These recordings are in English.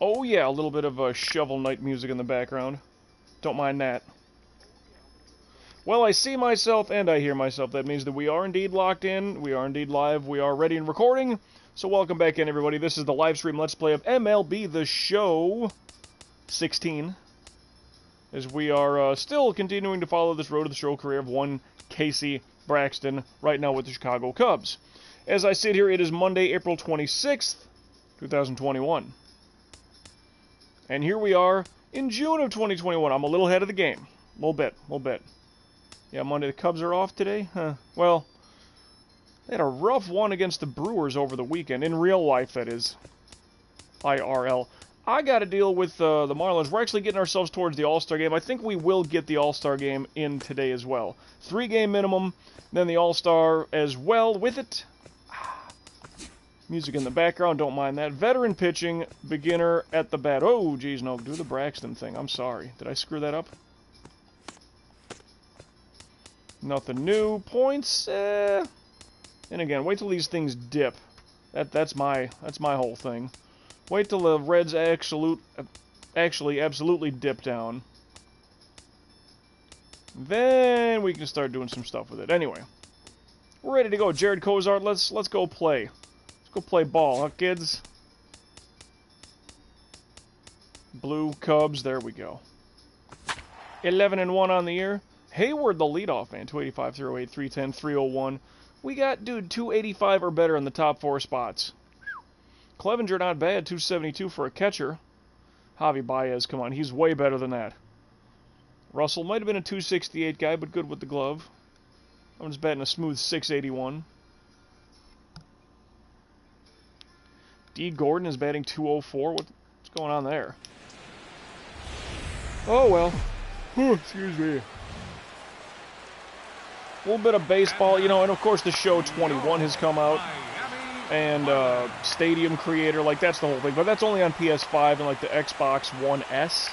Oh yeah, a little bit of Shovel Knight music in the background. Don't mind that. Well, I see myself and I hear myself. That means that we are indeed locked in, we are indeed live, we are ready and recording. So welcome back in, everybody. This is the live stream Let's Play of MLB The Show 16. As we are still continuing to follow this road to the show career of one Casey Braxton, right now with the Chicago Cubs. As I sit here, it is Monday, April 26th, 2021. And here we are in June of 2021. I'm a little ahead of the game. A little bit. Yeah, Monday the Cubs are off today? Huh. Well, they had a rough one against the Brewers over the weekend. In real life, that is. IRL. I got to deal with the Marlins. We're actually getting ourselves towards the All-Star game. I think we will get the All-Star game in today as well. 3-game minimum, then the All-Star as well with it. Music in the background, don't mind that. Veteran pitching, beginner at the bat. Oh, geez, no, do the Braxton thing. I'm sorry. Did I screw that up? Nothing new. Points, And again, wait till these things dip. That's my whole thing. Wait till the Reds actually absolutely dip down. Then we can start doing some stuff with it. Anyway, we're ready to go. Jared Cozart, let's go play. Go play ball, huh, kids? Blue Cubs, there we go. 11-1 on the year. Hayward, the leadoff man, 285, 308, 310, 301. We got, dude, 285 or better in the top 4 spots. Clevenger, not bad, 272 for a catcher. Javi Baez, come on, he's way better than that. Russell might have been a 268 guy, but good with the glove. I'm just batting a smooth 681. D. Gordon is batting 204. What's going on there? Oh, well. Excuse me. A little bit of baseball, you know, and of course the show 21 has come out. And Stadium Creator, like, that's the whole thing. But that's only on PS5 and, like, the Xbox One S.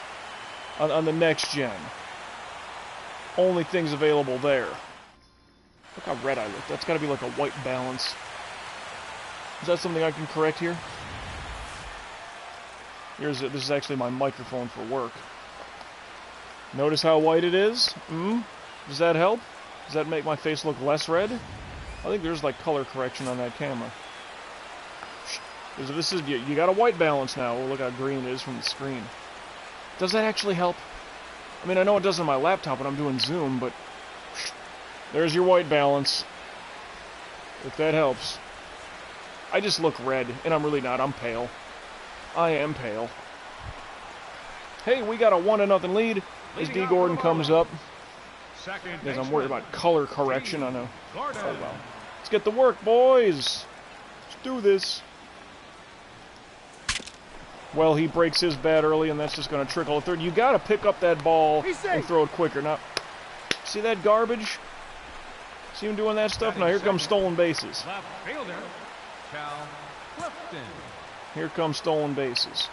On the next gen. Only things available there. Look how red I look. That's got to be like a white balance. Is that something I can correct here? This is actually my microphone for work. Notice how white it is? Does that help? Does that make my face look less red? I think there's like color correction on that camera. This is you got a white balance now. Oh, look how green it is from the screen. Does that actually help? I mean, I know it does on my laptop when I'm doing Zoom, but there's your white balance. If that helps. I just look red, and I'm really not. I'm pale. I am pale. Hey, we got a 1-0 lead as D. Gordon comes up. Because I'm worried about color correction on a... Oh, well. Let's get to work, boys. Let's do this. Well, he breaks his bat early, and that's just going to trickle a third. You got to pick up that ball and throw it quicker. Now, see that garbage? See him doing that stuff? Now, here comes stolen bases. Here comes stolen bases.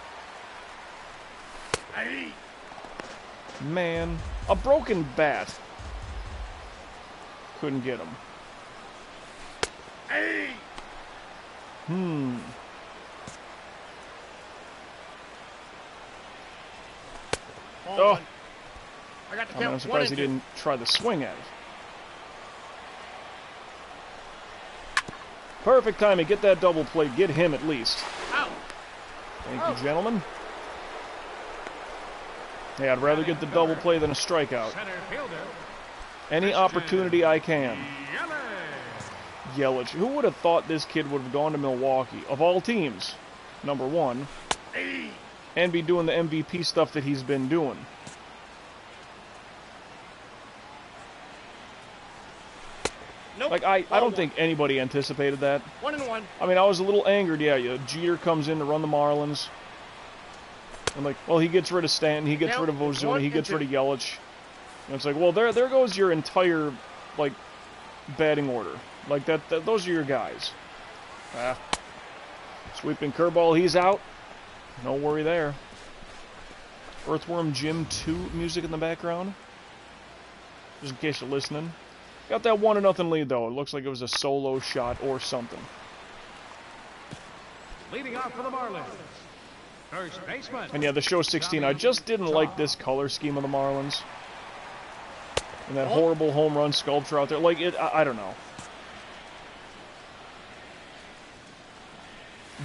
Man, a broken bat. Couldn't get him. Oh, I'm surprised he didn't try the swing at it. Perfect timing. Get that double play. Get him at least. Thank you, gentlemen. Hey, I'd rather get the double play than a strikeout. Any opportunity I can. Yelich. Who would have thought this kid would have gone to Milwaukee, of all teams, number one, and be doing the MVP stuff that he's been doing? Nope. Like, I don't think anybody anticipated that. 1-1. I mean, I was a little angered, yeah. Jeter comes in to run the Marlins. I'm like, well, he gets rid of Stanton, he gets rid of Ozuna, he gets rid of Yelich. And it's like, well, there goes your entire, like, batting order. Like, those are your guys. Sweeping curveball, he's out. No worry there. Earthworm Jim 2 music in the background. Just in case you're listening. Got that 1-0 lead, though. It looks like it was a solo shot or something. Leading off for the Marlins, First baseman. And yeah, the show 16, I just didn't like this color scheme of the Marlins. And that horrible home run sculpture out there. Like, I don't know.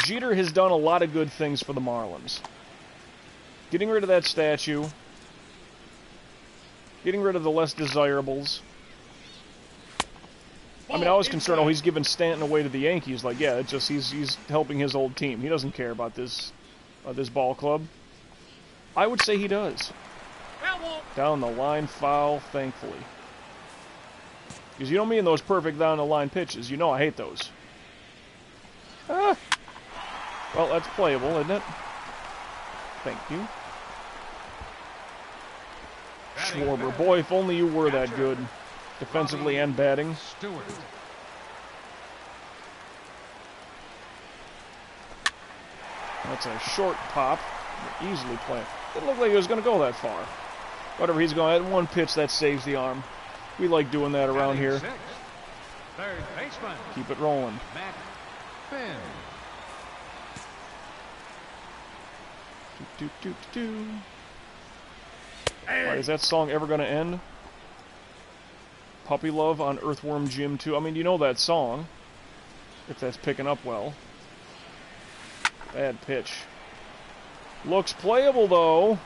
Jeter has done a lot of good things for the Marlins. Getting rid of that statue. Getting rid of the less desirables. I mean, I was concerned, oh, he's giving Stanton away to the Yankees. Like, yeah, it's just he's helping his old team. He doesn't care about this ball club. I would say he does. Down the line foul, thankfully. Because you know me and those perfect down the line pitches. You know I hate those. Ah. Well, that's playable, isn't it? Thank you. Schwarber. Boy, if only you were that good. Defensively and batting. That's a short pop. Easily played. Didn't look like he was going to go that far. Whatever, he's going at one pitch that saves the arm. We like doing that around here. Third baseman. Keep it rolling. Alright, is that song ever going to end? Puppy Love on Earthworm Jim 2. I mean, you know that song. If that's picking up well. Bad pitch. Looks playable, though.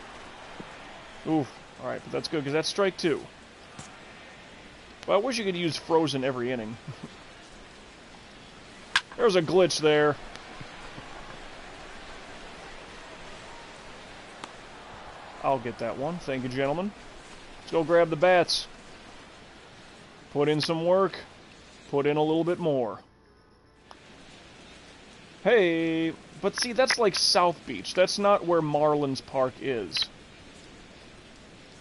Oof. Alright, but that's good, because that's strike 2. Well, I wish you could use Frozen every inning. There's a glitch there. I'll get that one. Thank you, gentlemen. Let's go grab the bats. Put in some work. Put in a little bit more. Hey, but see, that's like South Beach. That's not where Marlins Park is.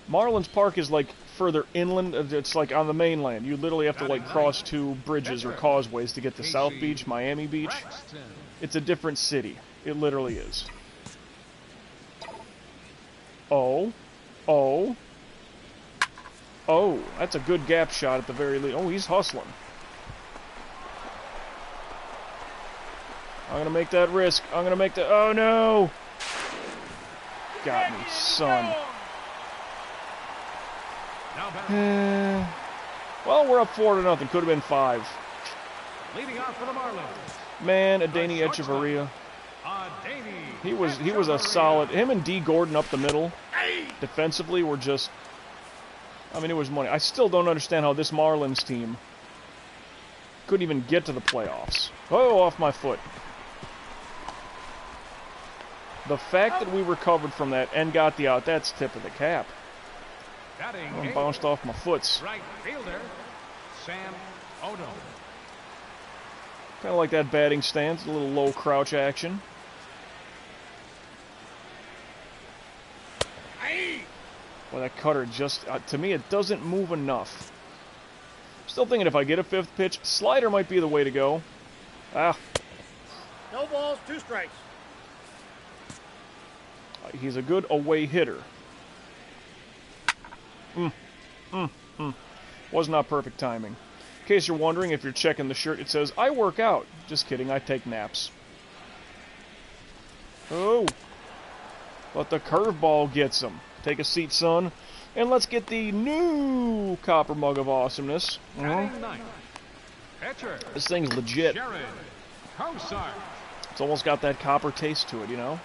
Marlins Park is like further inland. It's like on the mainland. You literally have to like cross 2 bridges or causeways to get to South Beach, Miami Beach. It's a different city. It literally is. Oh. Oh. Oh, that's a good gap shot at the very least. Oh, he's hustling. I'm gonna make that risk. I'm gonna make the... Oh, no! Got me, son. Well, we're up 4-0. Could have been 5. Leading off for the Marlins. Man, Adeiny Echeverria. He was a solid... Him and D. Gordon up the middle, defensively, were just... I mean, it was money. I still don't understand how this Marlins team couldn't even get to the playoffs. Oh, off my foot. The fact that we recovered from that and got the out, that's tip of the cap. Oh, bounced off my foots. Right fielder, Sam Odo. Kind of like that batting stance, a little low crouch action. Well, that cutter just, to me, it doesn't move enough. Still thinking if I get a 5th pitch, slider might be the way to go. Ah. No balls, 2 strikes. He's a good away hitter. Was not perfect timing. In case you're wondering, if you're checking the shirt, it says, I work out. Just kidding, I take naps. Oh. But the curveball gets him. Take a seat, son. And let's get the new copper mug of awesomeness. This thing's legit. It's almost got that copper taste to it, you know?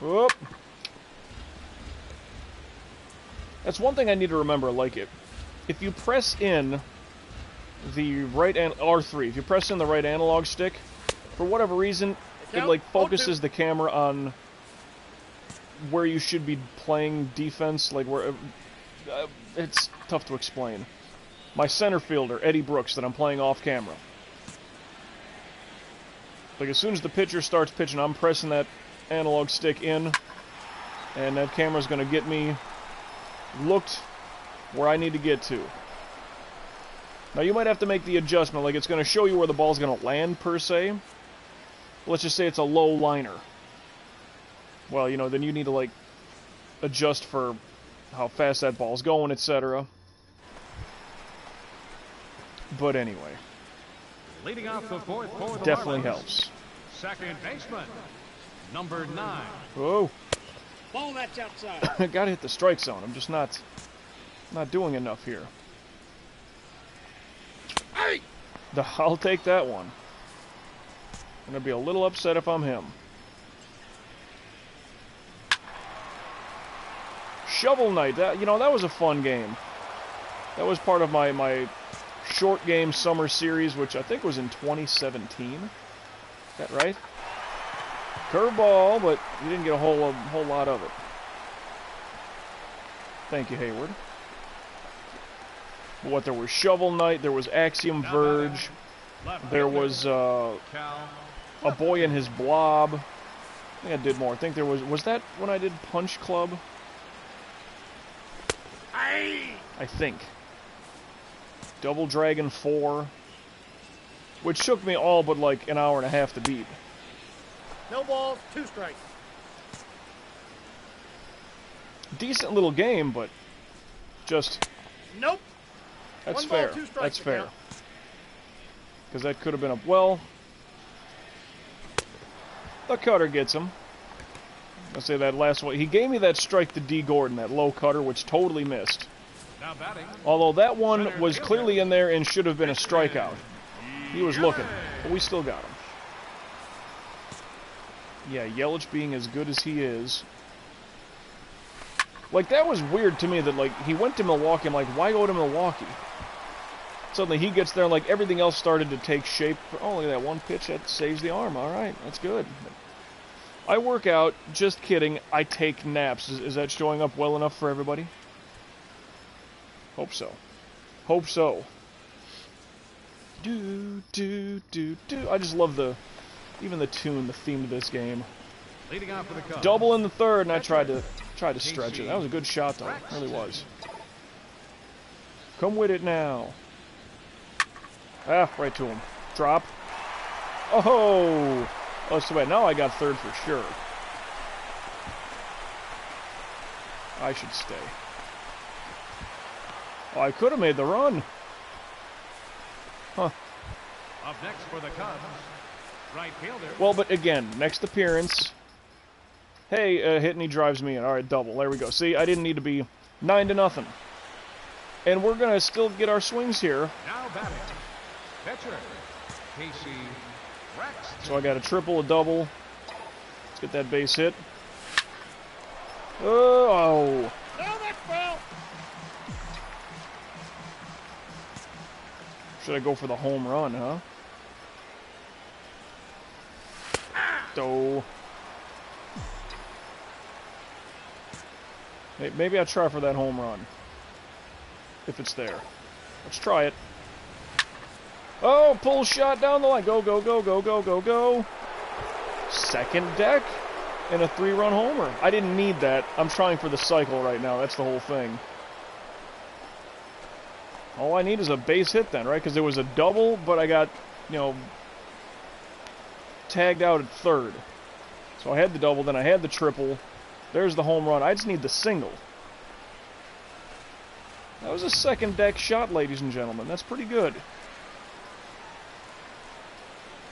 Whoop. That's one thing I need to remember, like if you press in the right R3, if you press in the right analog stick, for whatever reason, it like focuses the camera on where you should be playing defense, like where it's tough to explain. My center fielder, Eddie Brooks, that I'm playing off camera. Like as soon as the pitcher starts pitching, I'm pressing that analog stick in, and that camera's going to get me looked where I need to get to. Now you might have to make the adjustment, like it's going to show you where the ball's going to land per se. Let's just say it's a low liner. Well, you know, then you need to like adjust for how fast that ball's going, etc. But anyway. Leading off the fourth for the Definitely Marlins. helps. Second baseman, number 9. Whoa. Ball that's outside. Gotta hit the strike zone. I'm just not doing enough here. Hey! I'll take that one. I'm gonna be a little upset if I'm him. Shovel Knight. That was a fun game. That was part of my short game summer series, which I think was in 2017. Is that right? Curveball, but you didn't get a whole lot of it. Thank you, Hayward. What, there was Shovel Knight, there was Axiom Verge, there was a Boy and His Blob. I think I did more. I think there was that when I did Punch Club? I think. Double Dragon 4, which took me all but like an hour and a half to beat. No balls, 2 strikes. Decent little game, but just... Nope. That's 1 ball, fair. 2 strikes. That's fair. Because that could have been a... Well, the cutter gets him. I'll say that last one. He gave me that strike to D. Gordon, that low cutter, which totally missed. Now batting. Although that one was clearly in there and should have been a strikeout. He was looking, but we still got him. Yeah, Yelich being as good as he is. Like, that was weird to me that, like, he went to Milwaukee. I'm like, why go to Milwaukee? Suddenly he gets there and, like, everything else started to take shape. Oh, look at that one pitch. That saves the arm. All right, that's good. I work out. Just kidding. I take naps. Is that showing up well enough for everybody? Hope so. Hope so. Do, do, do, do. I just love even the tune, the theme to this game. Leading off for the Cubs. Double in the third, and I tried to stretch it. That was a good shot, though. It really was. Come with it now. Ah, right to him. Drop. Oh! Oh, so bad. Now I got third for sure. I should stay. Oh, I could have made the run. Huh. Up next for the Cubs, right fielder. Well, but again, next appearance. Hey, hit and he drives me in. All right, double. There we go. See, I didn't need to be 9-0. And we're going to still get our swings here. Now batting, pitcher, Casey Rex. So I got a triple, a double. Let's get that base hit. Oh! No, that's foul. Should I go for the home run, huh? Oh. Maybe I try for that home run. If it's there. Let's try it. Oh, pull shot down the line. Go, go, go, go, go, go, go. Second deck and a 3-run homer. I didn't need that. I'm trying for the cycle right now. That's the whole thing. All I need is a base hit then, right? Because there was a double, but I got, tagged out at third. So I had the double, then I had the triple. There's the home run. I just need the single. That was a second deck shot, ladies and gentlemen. That's pretty good.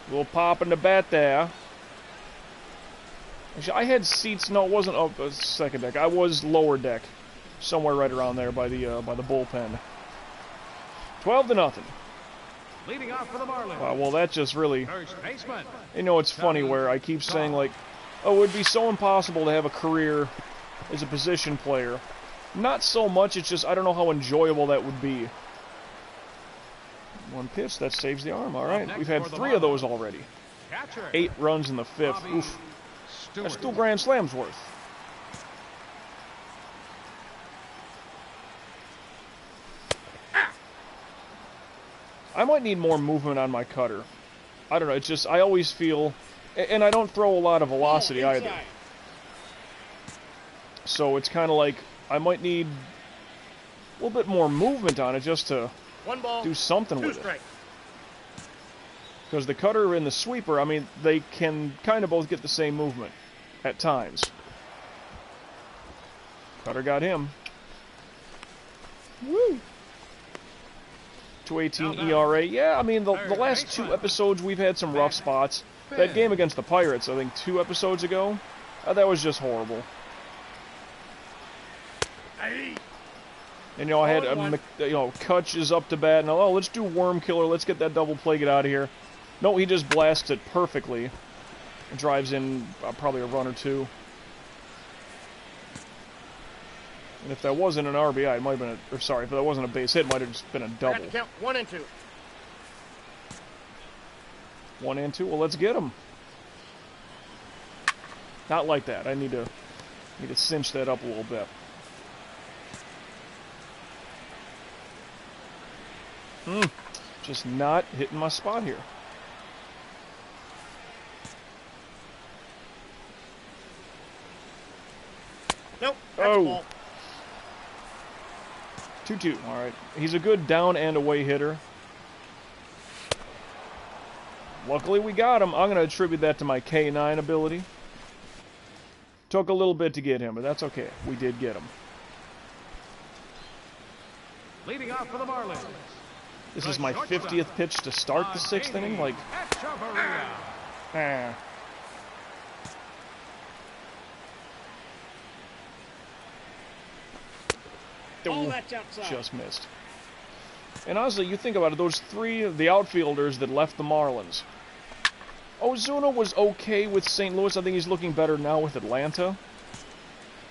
A little pop in the bat there. Actually, I had seats. No, it wasn't up second deck. I was lower deck, somewhere right around there by the bullpen. 12-0. Leading off for the Marlins. Wow, well, that just really... First baseman. It's funny where I keep saying, like, oh, it would be so impossible to have a career as a position player. Not so much, it's just I don't know how enjoyable that would be. One pitch, that saves the arm. All right, we've had 3 of those already. Catcher. 8 runs in the 5th. Oof. That's 2 grand slams worth. I might need more movement on my cutter. I don't know, it's just, I always feel, and I don't throw a lot of velocity either. So it's kind of like, I might need a little bit more movement on it just to 1 ball, do something 2 with it. strikes. Because the cutter and the sweeper, I mean, they can kind of both get the same movement at times. Cutter got him. Woo! 2.18 ERA. Yeah, I mean, the last 2 episodes we've had some rough spots. That game against the Pirates, I think 2 episodes ago, that was just horrible. And, you know, I had, Kutch is up to bat, and, oh, let's do Worm Killer, let's get that double play, get out of here. No, he just blasts it perfectly. And drives in probably a run or 2. And if that wasn't an RBI, it might have been if that wasn't a base hit, it might have just been a double. Count 1 and 2. 1 and 2, well, let's get him. Not like that, I need to cinch that up a little bit. Just not hitting my spot here. Nope, that's a ball. 2-2, alright. He's a good down and away hitter. Luckily we got him. I'm going to attribute that to my K9 ability. Took a little bit to get him, but that's okay. We did get him. Leading off for the Marlins. This is my 50th pitch to start the 6th inning, like... Oh, that's outside. Just missed. And honestly, you think about it, those 3 of the outfielders that left the Marlins. Ozuna was okay with St. Louis. I think he's looking better now with Atlanta.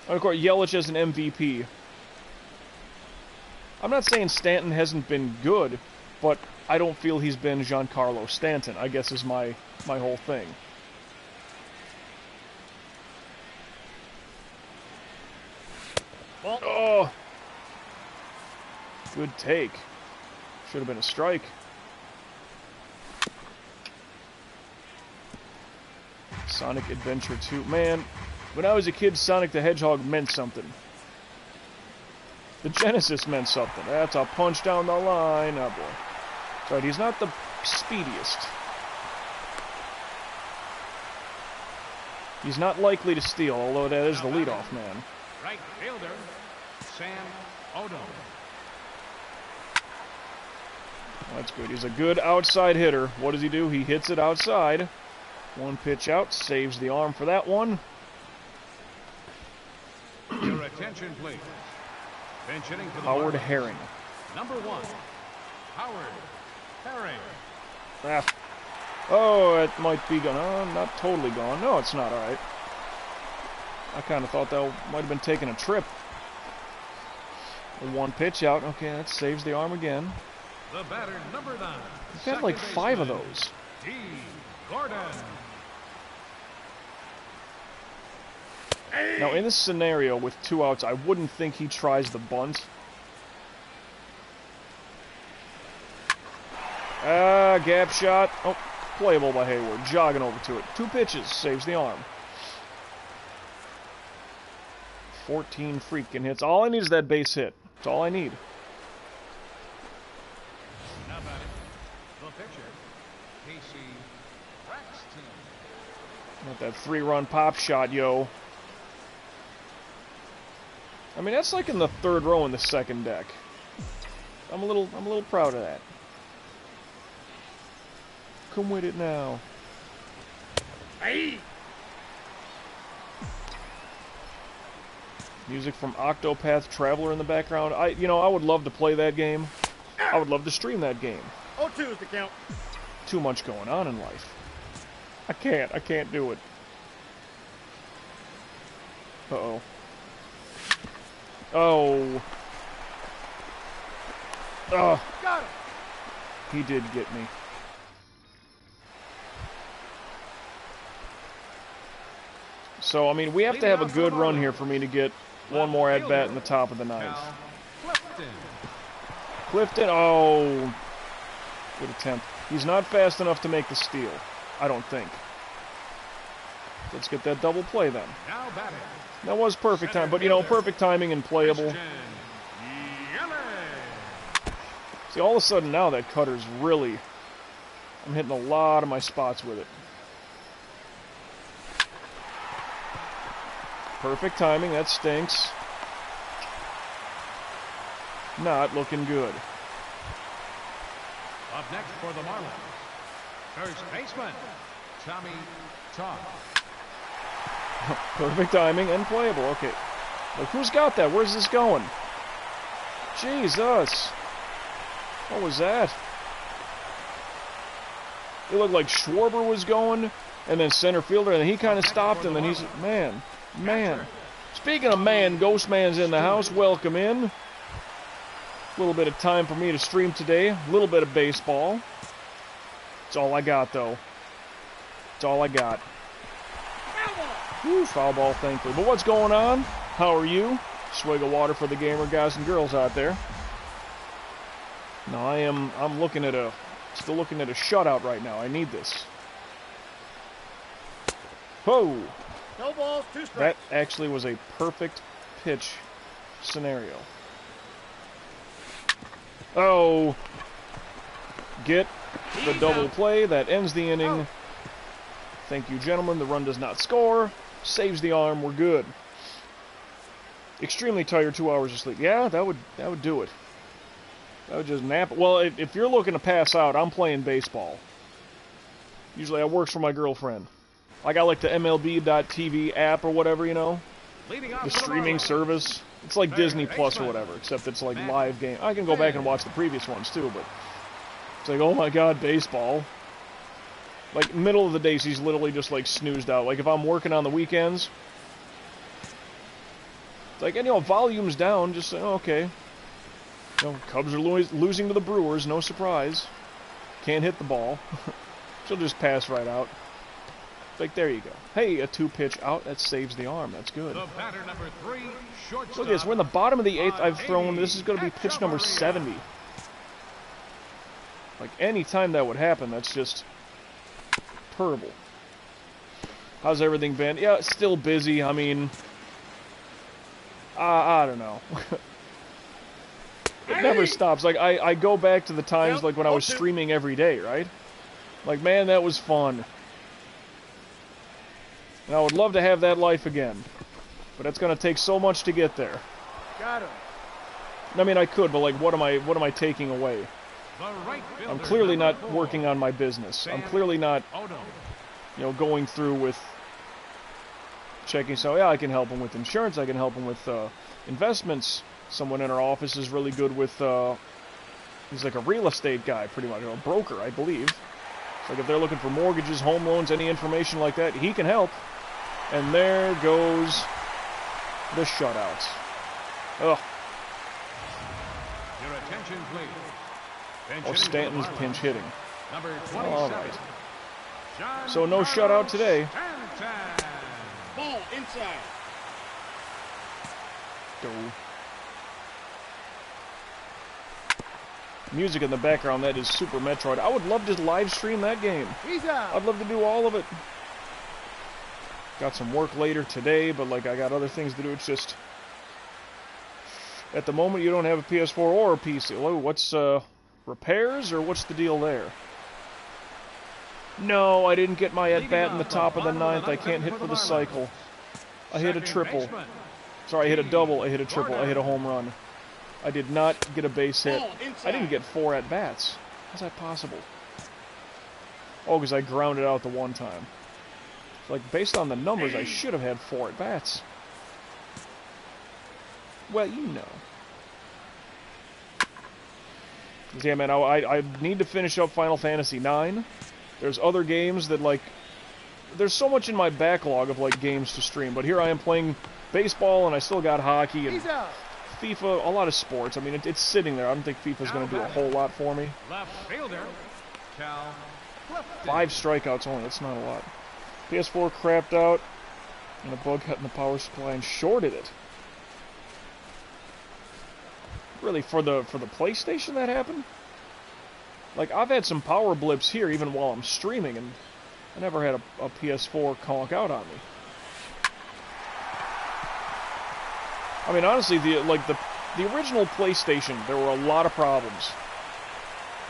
And of course, Yelich as an MVP. I'm not saying Stanton hasn't been good, but I don't feel he's been Giancarlo Stanton, I guess is my whole thing. Ball. Oh! Good take. Should have been a strike. Sonic Adventure 2. Man, when I was a kid, Sonic the Hedgehog meant something. The Genesis meant something. That's a punch down the line. Oh, boy. That's right, he's not the speediest. He's not likely to steal, although that is the leadoff man. Right fielder, Sam Odo. That's good. He's a good outside hitter. What does he do? He hits it outside. 1 pitch out. Saves the arm for that one. Your attention, please. Bench hitting for the Howard Marlins. Herring. Number 1, Howard Herring. Ah. Oh, it might be gone. Oh, not totally gone. No, it's not. All right. I kind of thought that might have been taking a trip. 1 pitch out. Okay, that saves the arm again. The batter, number 9. We've had like 5 of those. D. Gordon. Now, in this scenario with 2 outs, I wouldn't think he tries the bunt. Gap shot. Oh, playable by Hayward. Jogging over to it. 2 pitches. Saves the arm. 14 freaking hits. All I need is that base hit. That's all I need. Now batting, the pitcher, Casey Braxton. Not that 3-run pop shot, yo. I mean, that's like in the 3rd row in the 2nd deck. I'm a little proud of that. Come with it now. Hey! Music from Octopath Traveler in the background. I would love to play that game. I would love to stream that game. 0-2 is the count. Too much going on in life. I can't do it. Uh-oh. Oh. Oh. Got him. He did get me. So, I mean, we have to have a good run here for me to get one more at-bat in the top of the 9th. Clifton, oh. Good attempt. He's not fast enough to make the steal, I don't think. Let's get that double play then. That was perfect time, but, perfect timing and playable. See, all of a sudden now that cutter's really... I'm hitting a lot of my spots with it. Perfect timing, that stinks. Not looking good. Up next for the Marlins, first baseman, Tommy Todd. Perfect timing and playable. Okay. Like, who's got that? Where's this going? Jesus. What was that? It looked like Schwarber was going, and then center fielder, and then he kind of stopped, and then he's... Man. Speaking of man, Ghost Man's in the house. Welcome in. A little bit of time for me to stream today. A little bit of baseball. It's all I got, though. It's all I got. Woo, foul ball, thankfully. But what's going on? How are you? Swig of water for the gamer guys and girls out there. No, I'm still looking at a shutout right now. I need this. Whoa! No balls, 2 strikes. That actually was a perfect pitch scenario. Oh! Get the double play. That ends the inning. Thank you, gentlemen. The run does not score. Saves the arm. We're good. Extremely tired. 2 hours of sleep. Yeah, that would do it. That would just nap. Well, if you're looking to pass out, I'm playing baseball. Usually, I works for my girlfriend. I got like the MLB.TV app or whatever, you know, the streaming service. It's like Disney Plus or whatever, except it's like live game. I can go back and watch the previous ones too, but it's like, oh my God, baseball. Like, middle of the day, she's literally just, like, snoozed out. Like, if I'm working on the weekends, it's like, and, you know, volume's down, just say, oh, okay. You know, Cubs are losing to the Brewers, no surprise. Can't hit the ball. She'll just pass right out. Like, there you go. Hey, a 2-pitch out, that saves the arm, that's good. The batter number 3, shortstop. Look at this, we're in the bottom of the 8th. I've thrown, this is going to be pitch number 70. Like, any time that would happen, that's just... terrible. How's everything been? Yeah, still busy. I mean, I don't know. It never stops. Like, I go back to the times like when I was streaming every day, right? Like, man, that was fun. And I would love to have that life again. But it's going to take so much to get there. Got him. I mean, I could, but like, what am I taking away? I'm clearly not working on my business. I'm clearly not, you know, going through with checking. So, yeah, I can help him with insurance. I can help him with investments. Someone in our office is really good with, he's like a real estate guy, pretty much, or a broker, I believe. So, like, if they're looking for mortgages, home loans, any information like that, he can help. And there goes the shutouts. Ugh. Your attention, please. Oh, Stanton's pinch hitting. Number 27. Oh, all right. So no shutout today. Ball inside. Go. Music in the background, that is Super Metroid. I would love to live stream that game. He's out. I'd love to do all of it. Got some work later today, but like I got other things to do. It's just at the moment you don't have a PS4 or a PC. Hello, what's repairs or what's the deal there? No, I didn't get my at-bat in the top of the 9th. I can't hit for the cycle. I hit a triple. Sorry, I hit a double. I hit a triple. I hit a home run. I did not get a base hit. I didn't get 4 at-bats. How's that possible? Oh, because I grounded out the one time. Like, based on the numbers, I should have had 4 at-bats. Well, you know. Yeah, man, I need to finish up Final Fantasy IX. There's other games that, like... There's so much in my backlog of, like, games to stream. But here I am playing baseball, and I still got hockey and FIFA, a lot of sports. I mean, it's sitting there. I don't think FIFA's going to do a whole lot for me. Left fielder, Cal. 5 strikeouts only. That's not a lot. PS4 crapped out, and a bug cut in the power supply and shorted it. Really, for the PlayStation that happened? Like, I've had some power blips here even while I'm streaming, and I never had a PS4 conk out on me. I mean, honestly, the original PlayStation, there were a lot of problems.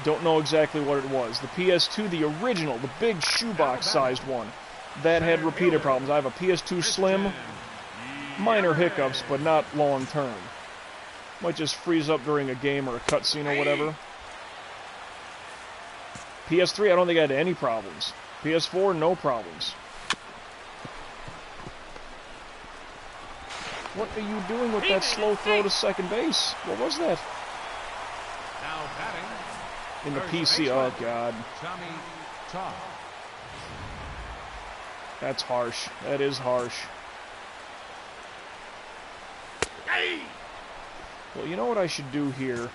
Don't know exactly what it was. The PS2, the original, the big shoebox-sized one, that had repeated problems. I have a PS2 Slim, minor hiccups, but not long-term. Might just freeze up during a game or a cutscene or whatever. PS3, I don't think I had any problems. PS4, no problems. What are you doing with that slow throw to second base? What was that? Now batting. In the First PC, oh baseman, god. Tommy Todd. That's harsh. That is harsh. Well, you know what I should do here?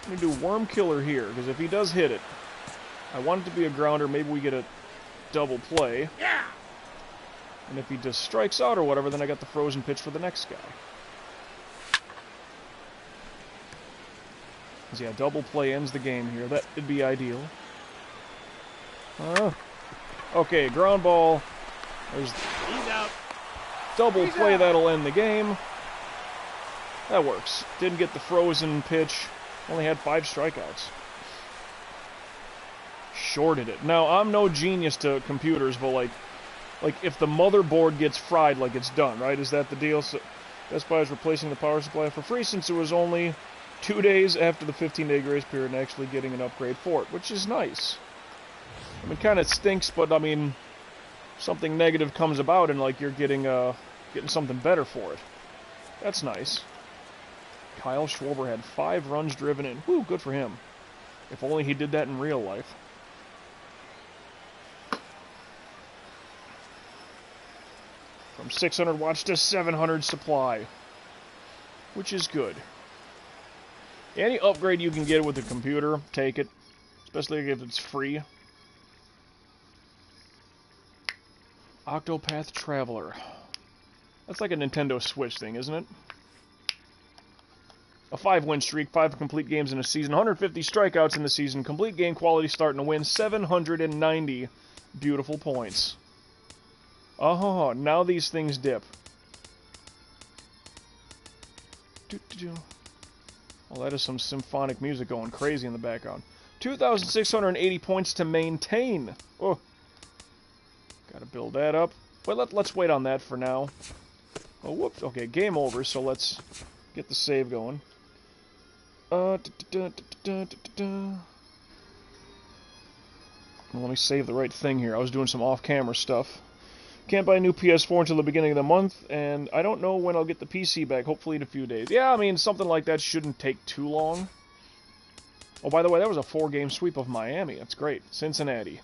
I'm going to do Worm Killer here, because if he does hit it, I want it to be a grounder, maybe we get a double play. Yeah. And if he just strikes out or whatever, then I got the frozen pitch for the next guy. Because, yeah, double play ends the game here. That would be ideal. Okay, ground ball. There's He's out. double play, that'll end the game. That works. Didn't get the frozen pitch. Only had 5 strikeouts. Shorted it. Now, I'm no genius to computers, but like if the motherboard gets fried, like it's done, right? Is that the deal? So Best Buy is replacing the power supply for free since it was only 2 days after the 15-day grace period and actually getting an upgrade for it, which is nice. I mean, kind of stinks, but I mean, something negative comes about and like you're getting something better for it. That's nice. Kyle Schwarber had 5 runs driven in. Whew, good for him. If only he did that in real life. From 600 watts to 700 supply. Which is good. Any upgrade you can get with a computer, take it. Especially if it's free. Octopath Traveler. That's like a Nintendo Switch thing, isn't it? A 5-win streak, 5 complete games in a season, 150 strikeouts in the season, complete game quality starting to win, 790 beautiful points. Oh, now these things dip. Well, that is some symphonic music going crazy in the background. 2,680 points to maintain. Oh, gotta build that up. Well, let's wait on that for now. Oh, whoops. Okay, game over, so let's get the save going. Let me save the right thing here. I was doing some off-camera stuff. Can't buy a new PS4 until the beginning of the month, and I don't know when I'll get the PC back, hopefully in a few days. Yeah, I mean, something like that shouldn't take too long. Oh, by the way, that was a 4-game sweep of Miami. That's great. Cincinnati.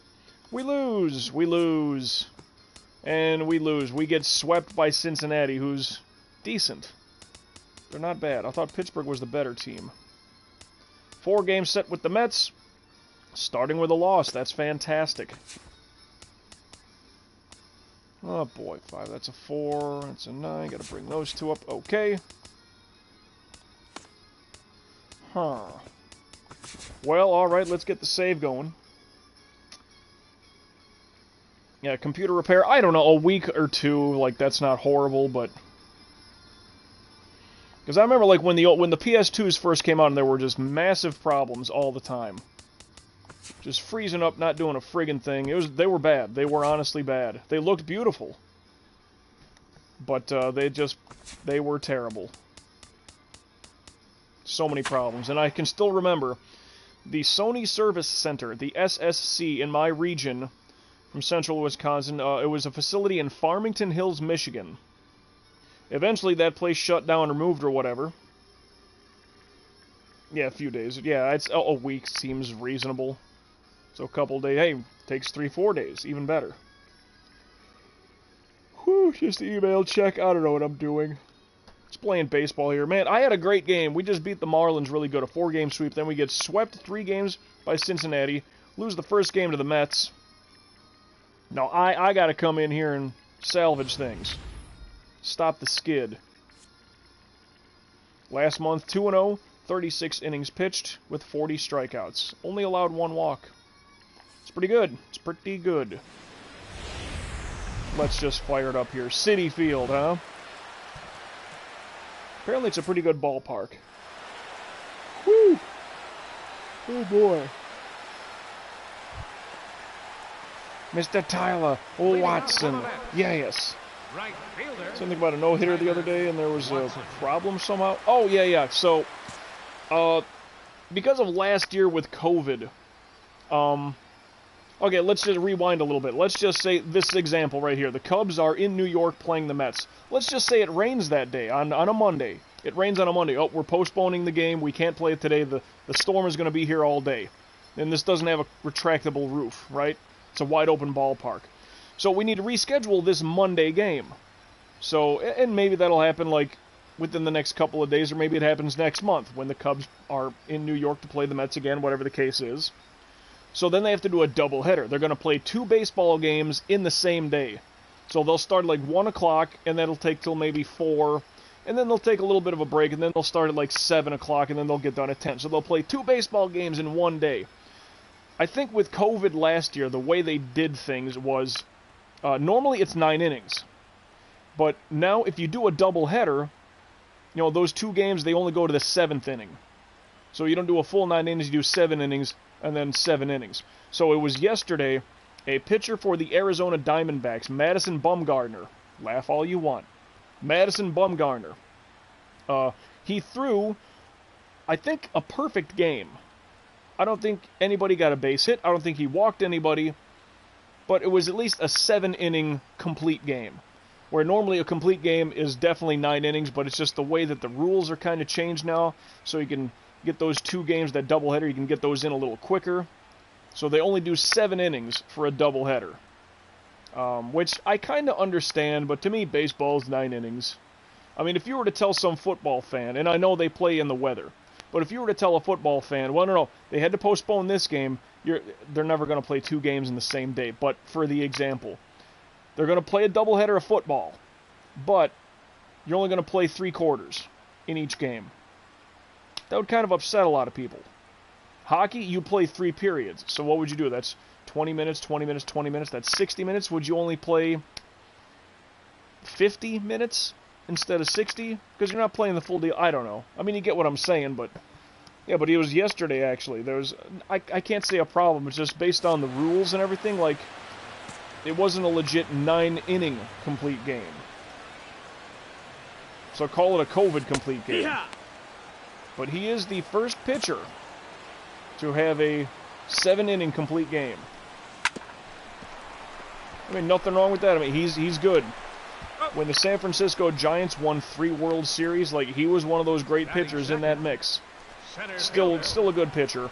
We lose, and we lose. We get swept by Cincinnati, who's decent. They're not bad. I thought Pittsburgh was the better team. 4-game set with the Mets, starting with a loss. That's fantastic. Oh boy, 5, that's a 4, that's a 9, gotta bring those 2 up, okay. Huh. Well, alright, let's get the save going. Yeah, computer repair, I don't know, a week or 2, like, that's not horrible, but... Because I remember, like, when the PS2s first came out, and there were just massive problems all the time. Just freezing up, not doing a friggin' thing. They were bad. They were honestly bad. They looked beautiful. But, they were terrible. So many problems. And I can still remember the Sony Service Center, the SSC, in my region, from central Wisconsin. It was a facility in Farmington Hills, Michigan. Eventually, that place shut down or moved or whatever. Yeah, a few days. Yeah, it's a week seems reasonable. So a couple days, hey, takes 3-4 days, even better. Whew, just email check, I don't know what I'm doing. Just playing baseball here. Man, I had a great game. We just beat the Marlins really good, a 4-game sweep. Then we get swept 3 games by Cincinnati, lose the first game to the Mets. No, I gotta come in here and salvage things. Stop the skid. Last month, 2-0, 36 innings pitched with 40 strikeouts. Only allowed 1 walk. It's pretty good. It's pretty good. Let's just fire it up here. Citi Field, huh? Apparently it's a pretty good ballpark. Woo! Oh boy. Mr. Tyler Watson. Yes. Right fielder. Something about a no-hitter the other day, and there was a problem somehow. Oh, yeah. So, because of last year with COVID, Okay, let's just rewind a little bit. Let's just say this example right here. The Cubs are in New York playing the Mets. Let's just say it rains that day on a Monday. It rains on a Monday. Oh, we're postponing the game. We can't play it today. The storm is going to be here all day. And this doesn't have a retractable roof, right? It's a wide open ballpark. So we need to reschedule this Monday game. So, and maybe that'll happen like within the next couple of days, or maybe it happens next month when the Cubs are in New York to play the Mets again, whatever the case is. So then they have to do a doubleheader. They're going to play 2 baseball games in the same day. So they'll start at like 1 o'clock, and that'll take till maybe 4, and then they'll take a little bit of a break, and then they'll start at like 7 o'clock, and then they'll get done at 10. So they'll play 2 baseball games in one day. I think with COVID last year, the way they did things was, normally it's 9 innings. But now if you do a doubleheader, you know, those 2 games, they only go to the 7th inning. So you don't do a full 9 innings, you do 7 innings, and then 7 innings. So it was yesterday, a pitcher for the Arizona Diamondbacks, Madison Bumgardner. Laugh all you want. Madison Bumgardner. He threw, I think, a perfect game. I don't think anybody got a base hit. I don't think he walked anybody. But it was at least a 7-inning complete game. Where normally a complete game is definitely 9 innings, but it's just the way that the rules are kind of changed now. So you can get those 2 games, that doubleheader, you can get those in a little quicker. So they only do 7 innings for a doubleheader. Which I kind of understand, but to me, baseball's 9 innings. I mean, if you were to tell some football fan, and I know they play in the weather, but if you were to tell a football fan, well, no, they had to postpone this game, they're never going to play 2 games in the same day. But for the example, they're going to play a doubleheader of football, but you're only going to play 3 quarters in each game. That would kind of upset a lot of people. Hockey, you play 3 periods. So what would you do? That's 20 minutes, 20 minutes, 20 minutes. That's 60 minutes. Would you only play 50 minutes instead of 60? Because you're not playing the full deal. I don't know. I mean, you get what I'm saying, but... Yeah, but it was yesterday, actually. I can't say a problem. It's just based on the rules and everything, like... It wasn't a legit 9-inning complete game. So call it a COVID complete game. Yeah. But he is the first pitcher to have a 7-inning complete game. I mean, nothing wrong with that. I mean, he's good. When the San Francisco Giants won 3 World Series, like, he was one of those great pitchers in that mix. Still a good pitcher,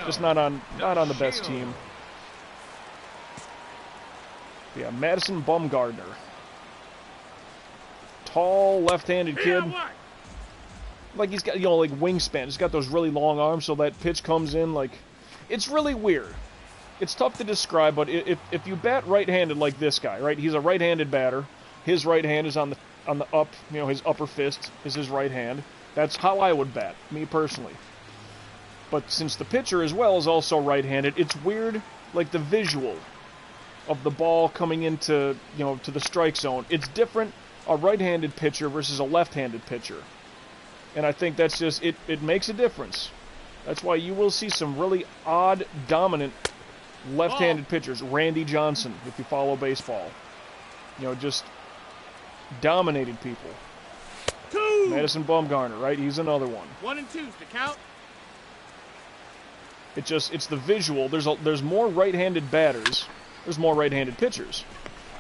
just not on the best team. Yeah, Madison Bumgardner. Tall, left-handed kid. Like, he's got, you know, like, wingspan. He's got those really long arms, so that pitch comes in, like... It's really weird. It's tough to describe, but if you bat right-handed like this guy, right? He's a right-handed batter. His right hand is on the up, you know, his upper fist is his right hand. That's how I would bat, me personally. But since the pitcher as well is also right-handed, it's weird, like, the visual of the ball coming into, you know, to the strike zone. It's different, a right-handed pitcher versus a left-handed pitcher. And I think that's just, it makes a difference. That's why you will see some really odd, dominant left-handed pitchers. Randy Johnson, if you follow baseball. You know, just dominated people. 2. Madison Bumgardner, right? He's another one. 1 and 2's to count. It's the visual. There's more right-handed batters. There's more right-handed pitchers.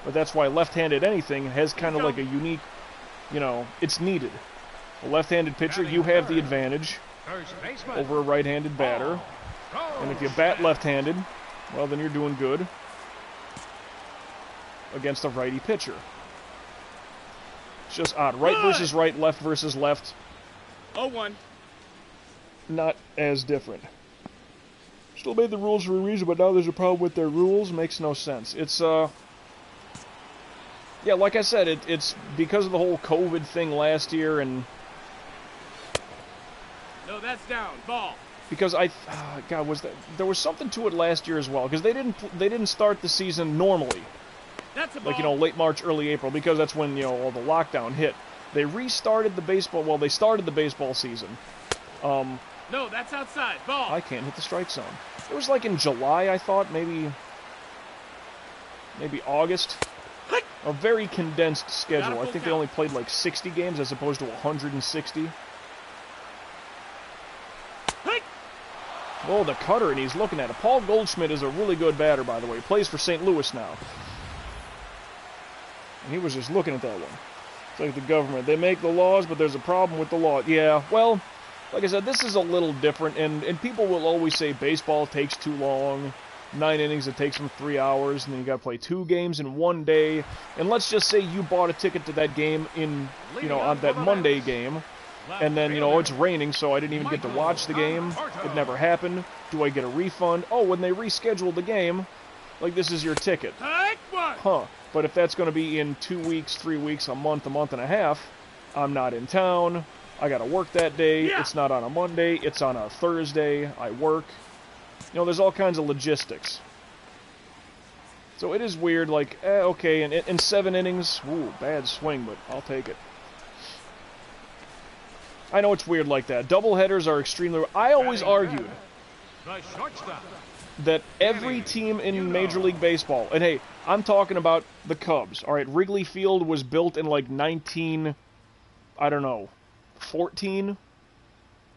But that's why left-handed anything has kind of like a unique, you know, it's needed. A left-handed pitcher, you have the advantage over a right-handed batter. And if you bat left-handed, well, then you're doing good against a righty pitcher. It's just odd. Right versus right, left versus left. 0-1. Not as different. Still made the rules for a reason, but now there's a problem with their rules. Makes no sense. It's, yeah, like I said, it's because of the whole COVID thing last year, and... No, that's down. Ball. Because God, there was something to it last year as well, because they didn't start the season normally. That's a ball. Like, you know, late March, early April, because that's when, you know, all the lockdown hit. They restarted the baseball, well, they started the baseball season. No, that's outside. Ball. I can't hit the strike zone. It was like in July, I thought, maybe August. A very condensed schedule. I think they only played like 60 games as opposed to 160. Oh, the cutter, and he's looking at it. Paul Goldschmidt is a really good batter, by the way. He plays for St. Louis now. And he was just looking at that one. It's like the government. They make the laws, but there's a problem with the law. Yeah, well, like I said, this is a little different, and people will always say baseball takes too long. 9 innings, it takes them 3 hours, and then you got to play 2 games in 1 day. And let's just say you bought a ticket to that game in, on that Monday game, and then, it's raining, so I didn't even get to watch the game. It never happened. Do I get a refund? Oh, when they rescheduled the game, like, this is your ticket. Huh. But if that's going to be in 2 weeks, 3 weeks, a month and a half, I'm not in town. I got to work that day. It's not on a Monday. It's on a Thursday. I work. There's all kinds of logistics. So it is weird, like, okay, in 7 innings, ooh, bad swing, but I'll take it. I know it's weird like that. Doubleheaders are extremely... I always argued that every team in Major League Baseball, and hey, I'm talking about the Cubs, alright, Wrigley Field was built in like 14?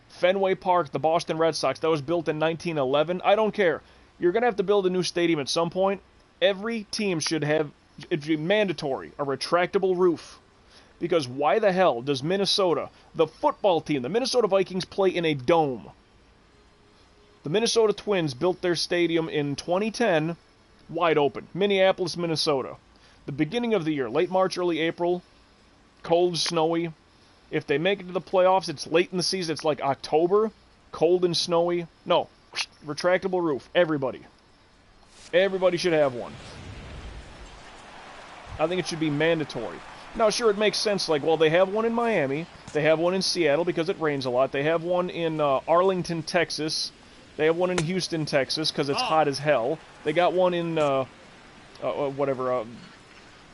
Fenway Park, the Boston Red Sox, that was built in 1911. I don't care. You're going to have to build a new stadium at some point. Every team should have, it'd be mandatory, a retractable roof. Because why the hell does Minnesota, the football team, the Minnesota Vikings, play in a dome? The Minnesota Twins built their stadium in 2010, wide open. Minneapolis, Minnesota. The beginning of the year, late March, early April, cold, snowy. If they make it to the playoffs, it's late in the season, it's like October, cold and snowy. No, retractable roof, everybody. Everybody should have one. I think it should be mandatory. Now, sure, it makes sense, like, well, they have one in Miami, they have one in Seattle because it rains a lot, they have one in Arlington, Texas, they have one in Houston, Texas because it's hot as hell, they got one in,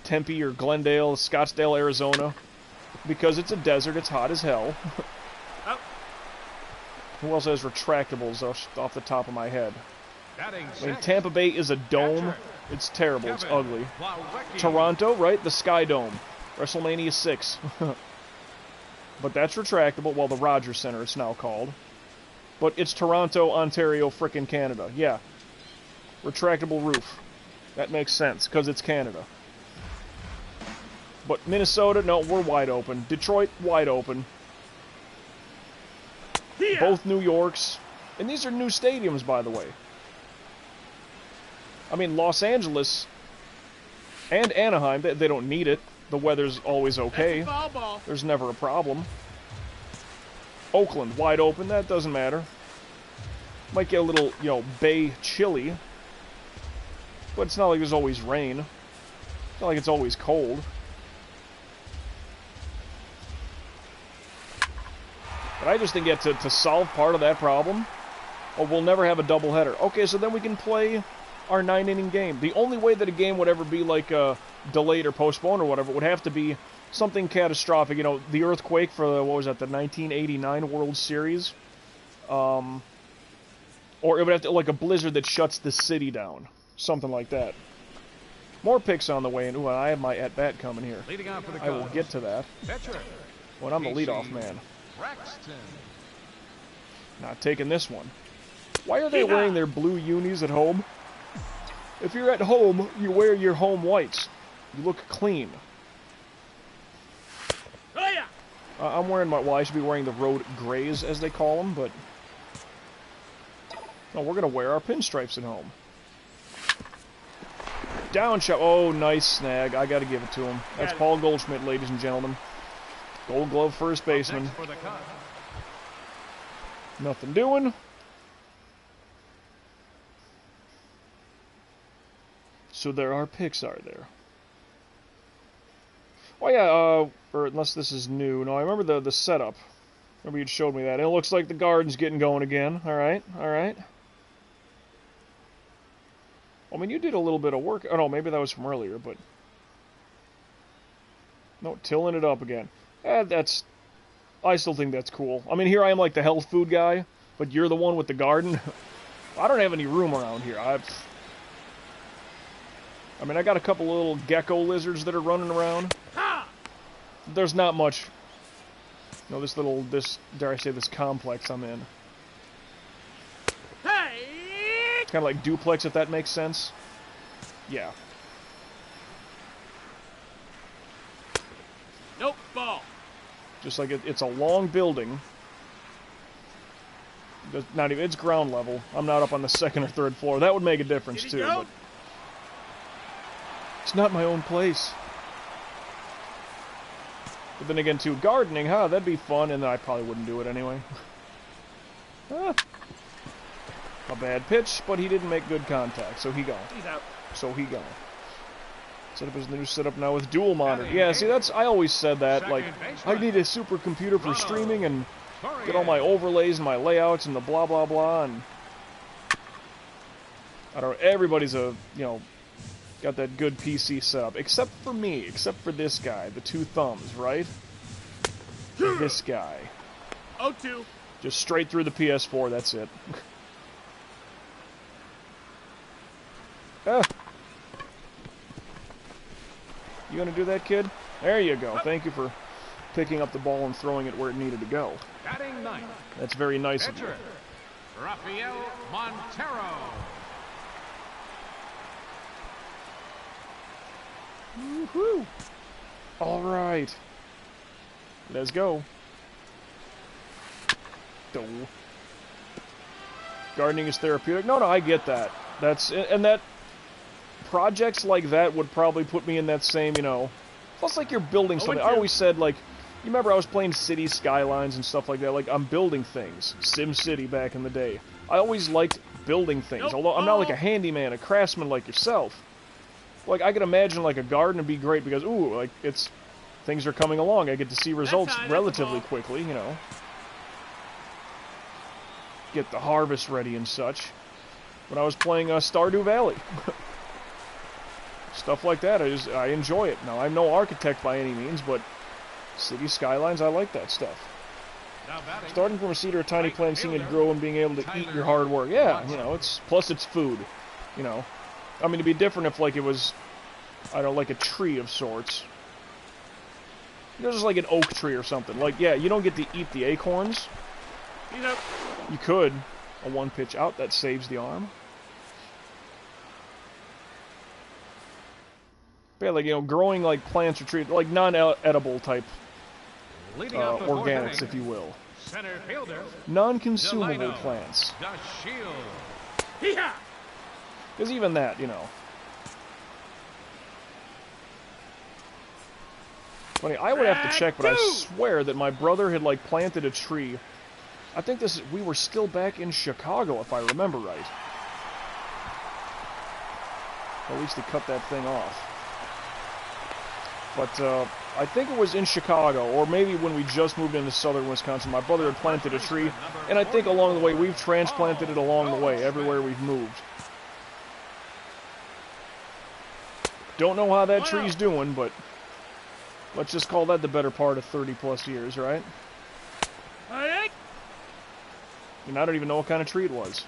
Tempe or Glendale, Scottsdale, Arizona, because it's a desert, it's hot as hell. Who else has retractables off the top of my head? I mean, Tampa Bay is a dome. It's terrible. It's ugly. Toronto, right? The Sky Dome. WrestleMania 6. But that's retractable. Well, the Rogers Center, it's now called. But it's Toronto, Ontario, frickin' Canada. Yeah. Retractable roof. That makes sense, because it's Canada. But Minnesota, no, we're wide open. Detroit, wide open. Both New Yorks. And these are new stadiums, by the way. I mean, Los Angeles and Anaheim, they don't need it. The weather's always okay. There's never a problem. Oakland, wide open. That doesn't matter. Might get a little, bay chilly. But it's not like there's always rain. It's not like it's always cold. But I just think to solve part of that problem, we'll never have a doubleheader. Okay, so then we can play our 9-inning game. The only way that a game would ever be like delayed or postponed or whatever would have to be something catastrophic. The earthquake for the 1989 World Series, or it would have to like a blizzard that shuts the city down, something like that. More picks on the way, and I have my at bat coming here. I will get to that. When I'm the leadoff man. Not taking this one. Why are they wearing their blue unis at home? If you're at home, you wear your home whites. You look clean. I'm wearing my... Well, I should be wearing the road grays, as they call them, but... No, we're going to wear our pinstripes at home. Down shot. Oh, nice snag. I got to give it to him. That's Paul Goldschmidt, ladies and gentlemen. Gold Glove first baseman. Nothing doing. So there are picks, are there? Oh yeah, or unless this is new. No, I remember the setup. Remember you'd showed me that. And it looks like the garden's getting going again. Alright, alright. I mean, you did a little bit of work. Oh no, maybe that was from earlier, but... No, tilling it up again. That's... I still think that's cool. I mean, here I am like the health food guy, but you're the one with the garden. I don't have any room around here. I mean, I got a couple little gecko lizards that are running around. There's not much... dare I say, this complex I'm in. It's kind of like duplex, if that makes sense. Yeah. Nope, ball. Just like it's a long building. Not even, it's ground level. I'm not up on the second or third floor. That would make a difference too, but it's not my own place. But then again, too, gardening, huh? That'd be fun, and I probably wouldn't do it anyway. A bad pitch, but he didn't make good contact, so he gone. He's out. So he gone. Set up his new setup now with dual monitor. Yeah, see, I always said that, like, I need a supercomputer for streaming and get all my overlays and my layouts and the blah blah blah, and I don't know, everybody's got that good PC setup, except for me, except for this guy, the two thumbs, right? This guy. 0-2. Just straight through the PS4, that's it. Ah. You gonna do that, kid? There you go. Thank you for picking up the ball and throwing it where it needed to go. Batting ninth. That's very nice of you. Pitcher, Rafael Montero. Woohoo! All right. Let's go. Gardening is therapeutic. No, I get that. That projects like that would probably put me in that same, plus like you're building something. I always said, like, you remember I was playing City Skylines and stuff like that, like I'm building things. Sim City back in the day. I always liked building things, although I'm not like a handyman, a craftsman like yourself. Like, I can imagine, like, a garden would be great because, ooh, like, things are coming along. I get to see results relatively quickly, Get the harvest ready and such. When I was playing Stardew Valley. Stuff like that, I enjoy it. Now, I'm no architect by any means, but City Skylines, I like that stuff. Starting from a seed or a tiny plant, seeing it grow and being able to eat your hard work. Yeah, plus it's food, I mean, it'd be different if, like, it was, I don't know, like a tree of sorts. Just like an oak tree or something. Like, yeah, you don't get to eat the acorns. You could. A one-pitch out, that saves the arm. But yeah, like, growing, like, plants or trees, like, non-edible type organics, if you will. Center fielder, non-consumable plants. Because even that, Funny, I would have to check, but I swear that my brother had, like, planted a tree. I think we were still back in Chicago, if I remember right. At least they cut that thing off. But, I think it was in Chicago, or maybe when we just moved into southern Wisconsin. My brother had planted a tree, and I think along the way, we've transplanted it along the way, everywhere we've moved. Don't know how that tree's doing, but let's just call that the better part of 30-plus years, right? And I don't even know what kind of tree it was.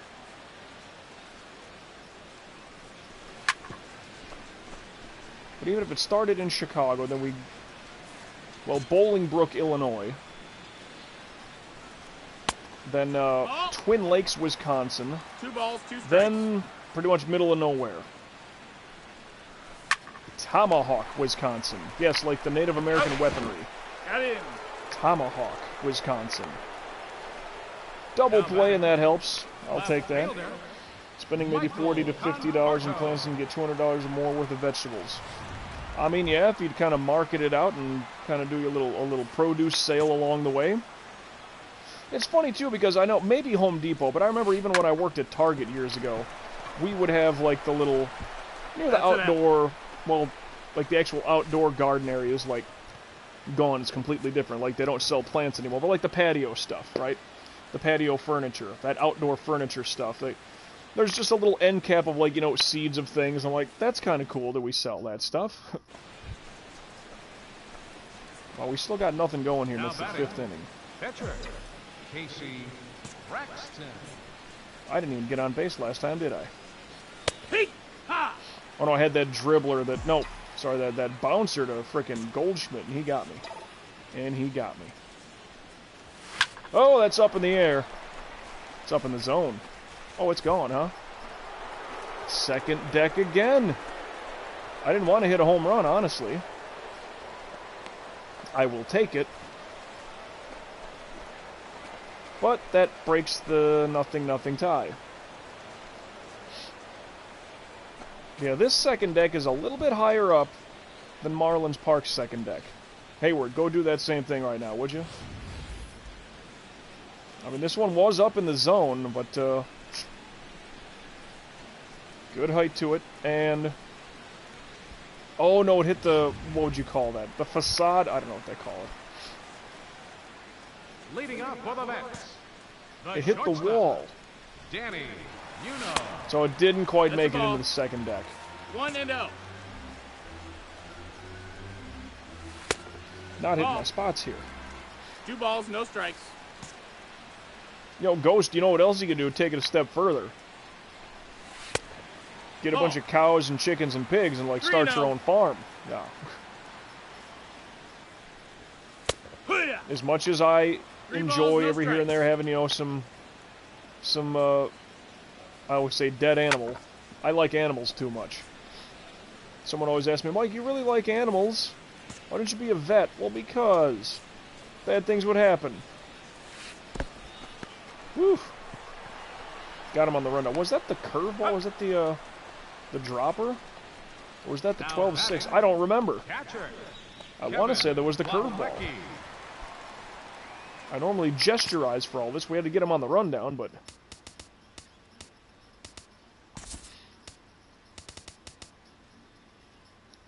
But even if it started in Chicago, then Bolingbrook, Illinois. Then Twin Lakes, Wisconsin. 2 balls, 2 strikes. Then pretty much middle of nowhere. Tomahawk, Wisconsin. Yes, like the Native American weaponry. Got in. Tomahawk, Wisconsin. Double play, and that helps. I'll take that. Spending maybe $40 to $50 in plants and get $200 or more worth of vegetables. I mean, yeah, if you'd kind of market it out and kind of do a little produce sale along the way. It's funny, too, because I know, maybe Home Depot, but I remember even when I worked at Target years ago, we would have, like, the little, the outdoor, well, like, the actual outdoor garden area is, like, gone. It's completely different. Like, they don't sell plants anymore, but, like, the patio stuff, right? The patio furniture, that outdoor furniture stuff. There's just a little end cap of, like, seeds of things. I'm like, that's kind of cool that we sell that stuff. Well, we still got nothing going here in the 5th inning. Pitcher, Casey Braxton. I didn't even get on base last time, did I? Hey! Ha! Oh, no, I had that dribbler that bouncer to frickin' Goldschmidt, and he got me. And he got me. Oh, that's up in the air. It's up in the zone. Oh, it's gone, huh? Second deck again. I didn't want to hit a home run, honestly. I will take it. But that breaks the 0-0 tie. Yeah, this second deck is a little bit higher up than Marlins Park's second deck. Hayward, go do that same thing right now, would you? I mean, this one was up in the zone, but good height to it, and oh no, it hit the, what would you call that? The facade? I don't know what they call it. Leading up for the Mets. It hit the wall. Danny, so it didn't quite That's make a it ball. into the second deck. 1-0. Not hitting Ball. my spots here. 2 balls, no strikes. You know, Ghost, you know what else you can do? Take it a step further. Get a bunch of cows and chickens and pigs and, like, start your 3-0. own farm. Yeah. Hoo-yah! As much as I 3 enjoy balls, no every here and strikes. there having, you know, some I always say dead animal. I like animals too much. Someone always asks me, Mike, you really like animals? Why don't you be a vet? Well, because bad things would happen. Whew. Got him on the run now. Was that the curveball? Was that the dropper? Or was that the 12-6? I don't remember. catcher. I want to say there was the curveball. Lecky. I normally gesturize for all this. We had to get him on the rundown, but...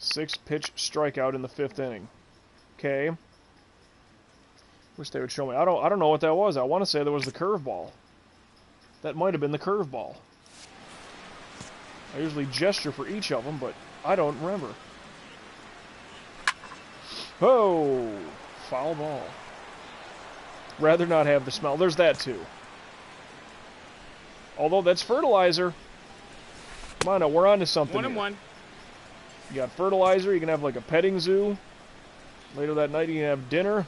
Six-pitch strikeout in the 5th inning. Okay. Wish they would show me. I don't know what that was. I want to say there was the curveball. That might have been the curveball. I usually gesture for each of them, but I don't remember. Oh! Foul ball. Rather not have the smell. There's that, too. Although, that's fertilizer. Come on now, we're on to something 1-1. You got fertilizer, you can have like a petting zoo. Later that night you can have dinner.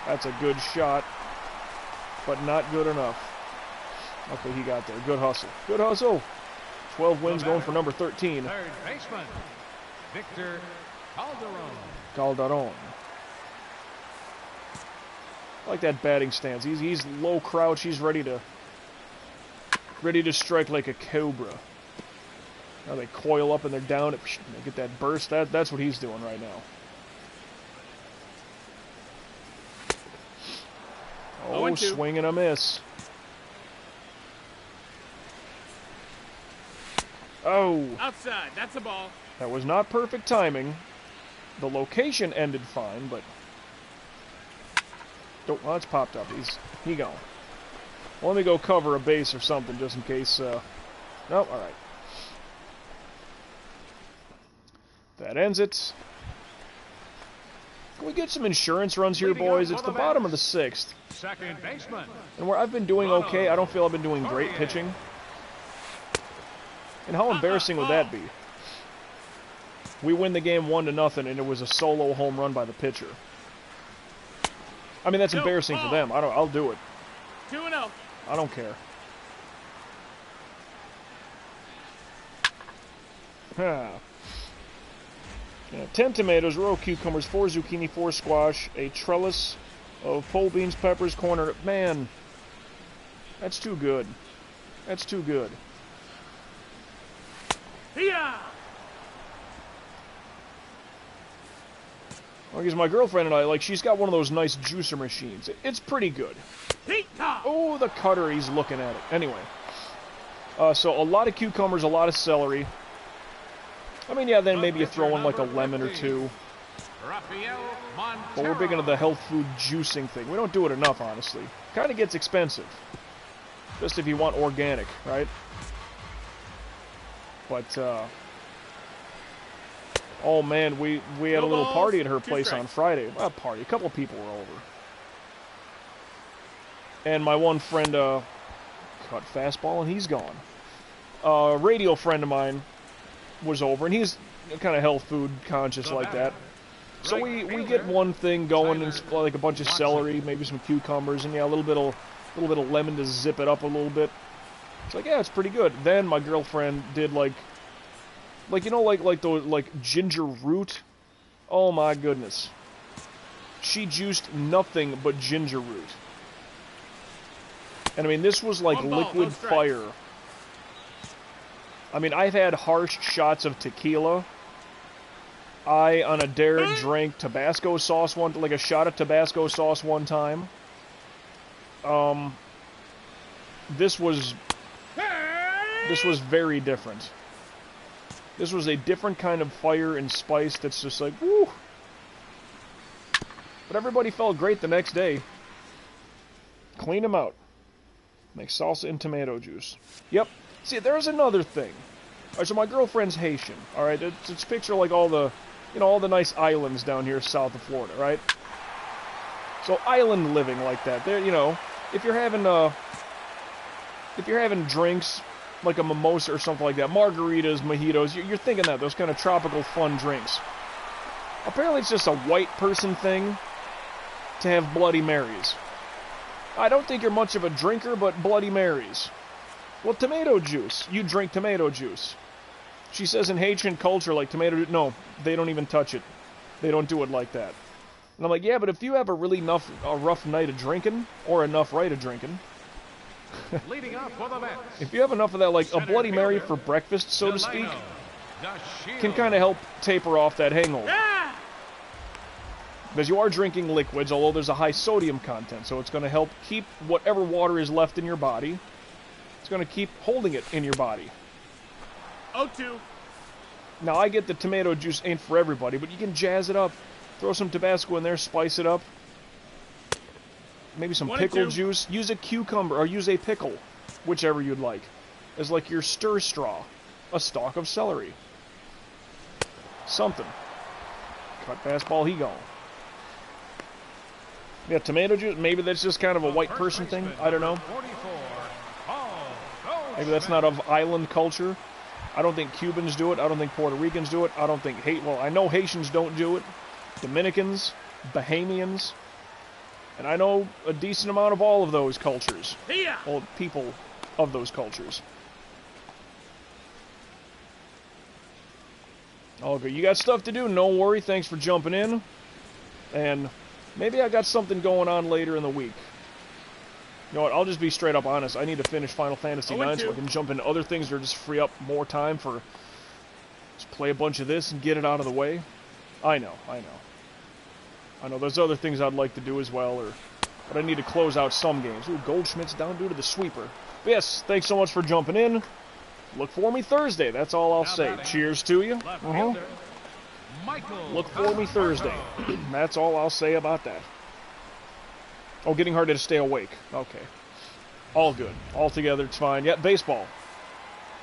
That's a good shot, but not good enough. Okay, he got there. Good hustle. Good hustle. 12 wins going for number 13. Third baseman, Victor Calderon. Calderon. I like that batting stance. He's low crouch. He's ready to strike like a cobra. Now they coil up and they're down. They get that burst. That's what he's doing right now. Oh, 0-2. swing and a miss. Oh, Outside. That's a ball. that was not perfect timing. The location ended fine, but... Oh, well, it's popped up. He gone. Well, let me go cover a base or something just in case... No, all right. That ends it. Can we get some insurance runs here, boys? It's the bottom of the 6th. Second baseman, And where I've been doing okay, I don't feel I've been doing great pitching. And how embarrassing would that be? We win the game 1-0, and it was a solo home run by the pitcher. I mean, that's embarrassing for them. I'll do it. 2-0. I don't care. Huh. Yeah, 10 tomatoes, row cucumbers, 4 zucchini, 4 squash, a trellis of pole beans, peppers, corn. Man, that's too good. That's too good. Hiya! Well, because my girlfriend and I, like, she's got one of those nice juicer machines. It's pretty good. Hee-haw! Oh, the cutter, he's looking at it. Anyway. So a lot of cucumbers, a lot of celery. I mean, yeah, then maybe you throw in like a lemon or two. Rafael Montero. But we're big into the health food juicing thing. We don't do it enough, honestly. Kind of gets expensive. Just if you want organic, right? But, oh man, we had a little party at her place on Friday. Well, party. A couple of people were over. And my one friend, caught fastball and he's gone. A radio friend of mine was over, and he's kind of health food conscious like that. So we get one thing going, and it's like a bunch of celery, maybe some cucumbers, and yeah, a little bit of lemon to zip it up a little bit. It's like, yeah, it's pretty good. Then my girlfriend did like you know, like the ginger root. Oh my goodness. She juiced nothing but ginger root. And I mean, this was like liquid fire. I mean, I've had harsh shots of tequila. I, on a dare, drank Tabasco sauce like a shot of Tabasco sauce one time. This was very different. This was a different kind of fire and spice that's just like, woo! But everybody felt great the next day. Clean them out. Make salsa and tomato juice. Yep. See, there's another thing. Alright, so my girlfriend's Haitian. Alright, it's picture like all the, you know, all the nice islands down here south of Florida, right? So island living like that. There, you know, if you're having drinks like a mimosa or something like that, margaritas, mojitos, you're thinking that, those kind of tropical fun drinks. Apparently it's just a white person thing to have Bloody Marys. I don't think you're much of a drinker, but Bloody Marys. Well, tomato juice. You drink tomato juice. She says in Haitian culture, like tomato, no, they don't even touch it. They don't do it like that. And I'm like, yeah, but if you have a rough night of drinking, or enough right of drinking, Leading up for the Mets. if you have enough of that, like a Bloody Mary for breakfast, so to speak, can kind of help taper off that hangover. Yeah! Because you are drinking liquids, although there's a high sodium content, so it's going to help keep whatever water is left in your body. It's going to keep holding it in your body. O2. Now, I get the tomato juice ain't for everybody, but you can jazz it up. Throw some Tabasco in there, spice it up. Maybe some pickle juice. Use a cucumber, or use a pickle, whichever you'd like, as like your stir straw. A stalk of celery. Something. Cut fastball, he gone. Yeah, tomato juice, maybe that's just kind of a white person thing. I don't know. Maybe that's not of island culture. I don't think Cubans do it. I don't think Puerto Ricans do it. I don't think well, I know Haitians don't do it. Dominicans, Bahamians, and I know a decent amount of all of those cultures. Well, people of those cultures. Okay, you got stuff to do, no worry. Thanks for jumping in. And maybe I got something going on later in the week. You know what, I'll just be straight up honest. I need to finish Final Fantasy IX so I can jump into other things or just free up more time for... just play a bunch of this and get it out of the way. I know. I know there's other things I'd like to do as well, but I need to close out some games. Ooh, Goldschmidt's down due to the sweeper. But yes, thanks so much for jumping in. Look for me Thursday, that's all I'll say. Cheers to you. Look for me Thursday. That's all I'll say about that. Oh, getting harder to stay awake. Okay. All good. All together, it's fine. Yeah, baseball.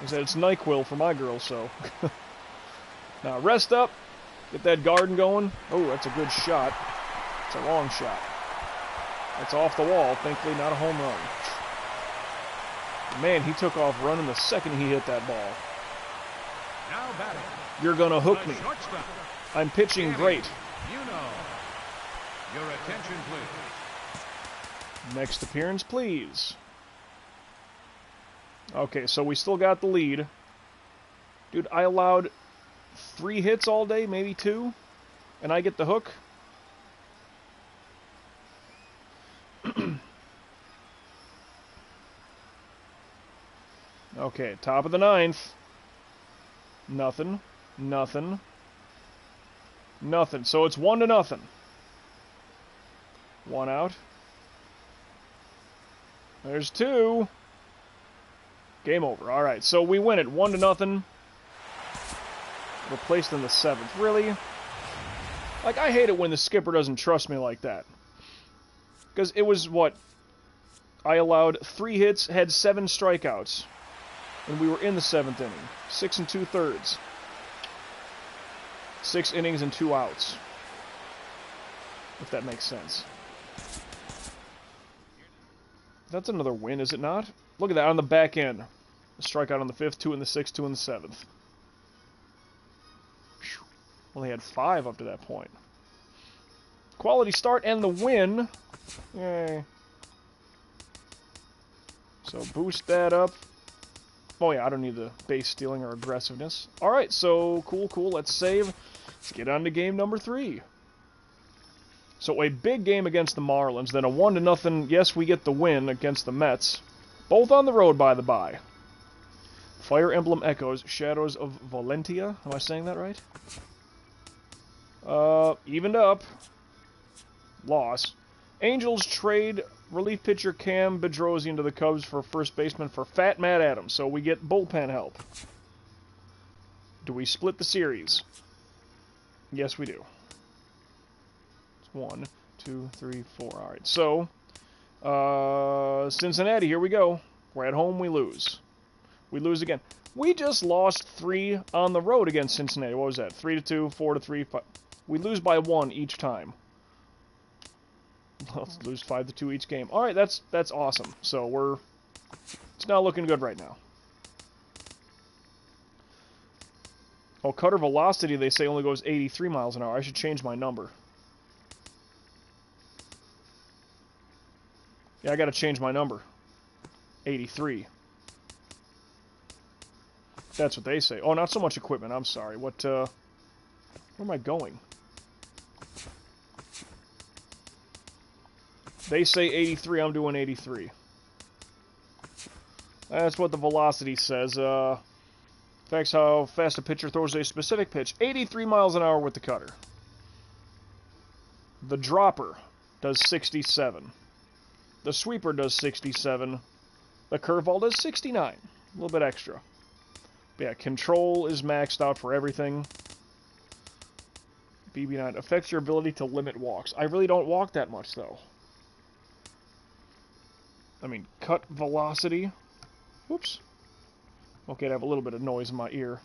I said it's NyQuil for my girl, so. Now, rest up. Get that garden going. Oh, that's a good shot. It's a long shot. That's off the wall. Thankfully, not a home run. Man, he took off running the second he hit that ball. Now batting. You're gonna hook me. I'm pitching great. You know. Your attention, please. Next appearance, please. Okay, so we still got the lead. Dude, I allowed 3 hits all day, maybe 2, and I get the hook. Okay, top of the 9th. Nothing. So it's 1-0. 1 out. There's 2. Game over. All right, so we win it 1-0. We're placed in the 7th. Really? Like, I hate it when the skipper doesn't trust me like that. Because it was, what? I allowed 3 hits, had 7 strikeouts. And we were in the 7th inning. 6 2/3. 6 innings and 2 outs. If that makes sense. That's another win, is it not? Look at that, on the back end. A strikeout on the 5th, 2 in the 6th, 2 in the 7th. Only had 5 up to that point. Quality start and the win. Yay. So boost that up. Oh yeah, I don't need the base stealing or aggressiveness. Alright, so cool, cool. Let's save. Let's get on to game number 3. So a big game against the Marlins, then a 1-0, yes, we get the win against the Mets. Both on the road, by the by. Fire Emblem Echoes, Shadows of Valentia. Am I saying that right? Evened up. Loss. Angels trade relief pitcher Cam Bedrosian to the Cubs for first baseman for Fat Matt Adams, so we get bullpen help. Do we split the series? Yes, we do. It's 1, 2, 3, 4. Alright, so, Cincinnati, here we go. We're at home, we lose. We lose again. We just lost 3 on the road against Cincinnati. What was that? 3-2, 4-3, 5. We lose by 1 each time. Let's lose 5-2 each game. All right, that's awesome. So it's not looking good right now. Oh, cutter velocity, they say, only goes 83 miles an hour. I should change my number. Yeah, I got to change my number. 83. That's what they say. Oh, not so much equipment. I'm sorry. Where am I going? They say 83, I'm doing 83. That's what the velocity says. Affects how fast a pitcher throws a specific pitch. 83 miles an hour with the cutter. The dropper does 67. The sweeper does 67. The curveball does 69. A little bit extra. But yeah, control is maxed out for everything. BB9 affects your ability to limit walks. I really don't walk that much, though. I mean, cut velocity. Whoops. Okay, I have a little bit of noise in my ear.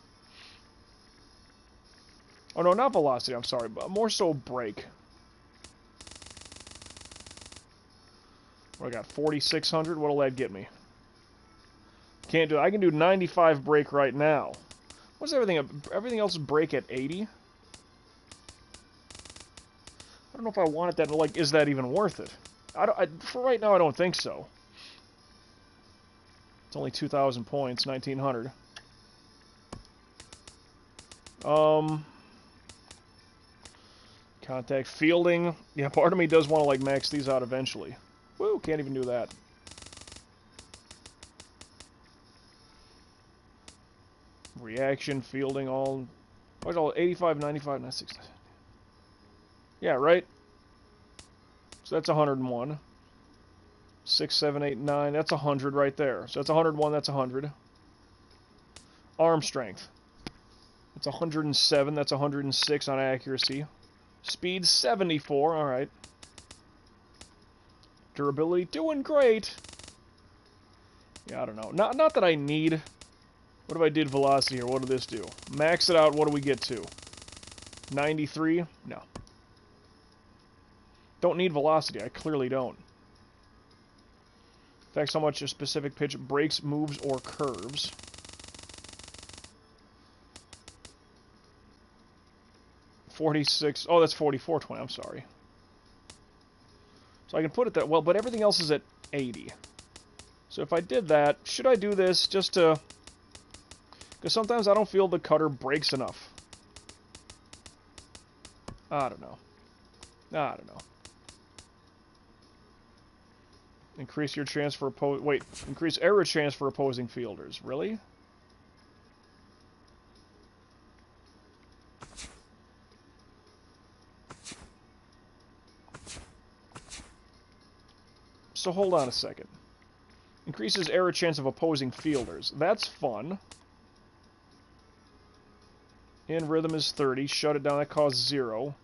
Oh, no, not velocity, I'm sorry, but more so break. What I got, 4,600? What'll that get me? Can't do it. I can do 95 break right now. What's everything else break at 80? I don't know if I want it that, like, is that even worth it? For right now, I don't think so. It's only 2,000 points, 1,900. Contact fielding. Yeah, part of me does want to, like, max these out eventually. Woo, can't even do that. Reaction, fielding, all... What's all 85, 95, 96? Yeah, right? So that's 101. 6, 7, 8, 9. That's 100 right there. So that's 101, that's 100. Arm strength. That's 107, that's 106 on accuracy. Speed, 74, alright. Durability, doing great. Yeah, I don't know. Not that I need... What if I did velocity here? What did this do? Max it out, what do we get to? 93? No. Don't need velocity, I clearly don't. Affects how much a specific pitch breaks, moves, or curves. .46... Oh, that's 44.20, I'm sorry. So I can put it that... Well, but everything else is at 80. So if I did that, should I do this just to... Because sometimes I don't feel the cutter breaks enough. I don't know. Increase your chance for increase error chance for opposing fielders. Really? So hold on a second. Increases error chance of opposing fielders. That's fun. In rhythm is 30. Shut it down. That costs 0.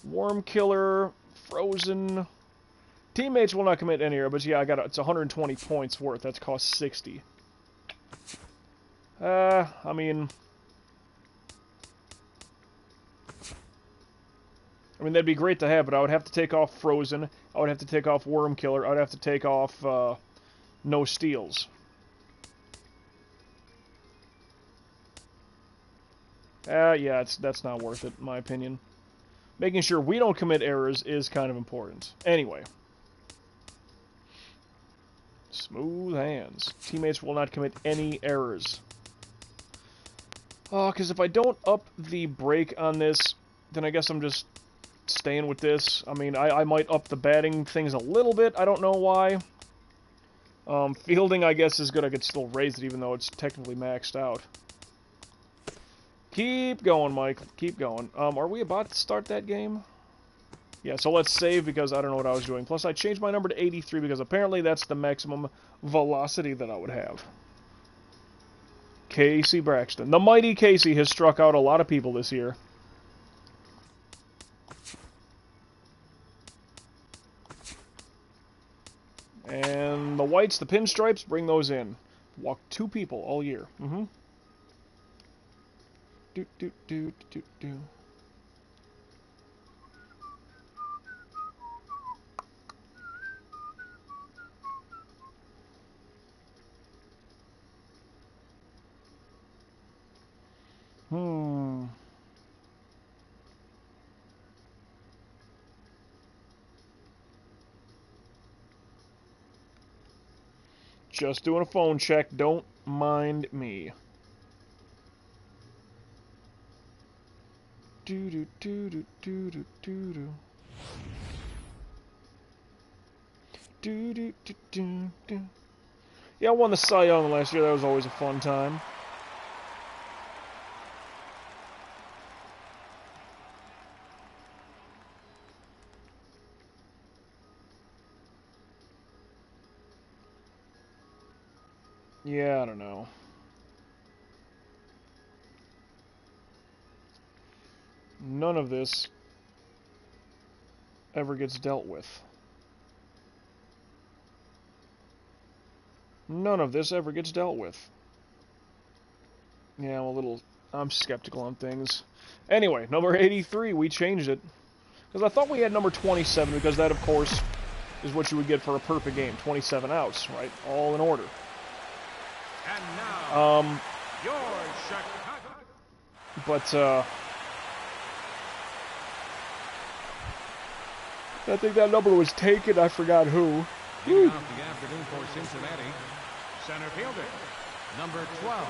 Worm killer. Frozen. Teammates will not commit any error, but yeah, it's 120 points worth. That's cost 60. I mean, that'd be great to have, but I would have to take off Frozen. I would have to take off Worm Killer. I would have to take off No Steals. Yeah, that's not worth it, in my opinion. Making sure we don't commit errors is kind of important. Anyway. Smooth hands. Teammates will not commit any errors. Oh, because if I don't up the brake on this, then I guess I'm just staying with this. I mean, I might up the batting things a little bit. I don't know why. Fielding, I guess, is good. I could still raise it even though it's technically maxed out. Keep going, Mike. Keep going. Are we about to start that game? Yeah, so let's save because I don't know what I was doing. Plus, I changed my number to 83 because apparently that's the maximum velocity that I would have. Casey Braxton. The mighty Casey has struck out a lot of people this year. And the whites, the pinstripes, bring those in. Walked 2 people all year. Mm-hmm. Do, do, do, do, do. Just doing a phone check. Don't mind me. Do do do do do do do do. Do do do do do. Yeah, I won the Cy Young last year. That was always a fun time. Yeah, I don't know. None of this ever gets dealt with. None of this ever gets dealt with. Yeah, I'm skeptical on things. Anyway, number 83, we changed it. Because I thought we had number 27, because that, of course, is what you would get for a perfect game. 27 outs, right? All in order. And now, your Chicago. But, I think that number was taken. I forgot who. Leading off the afternoon for Cincinnati, center fielder, number 12.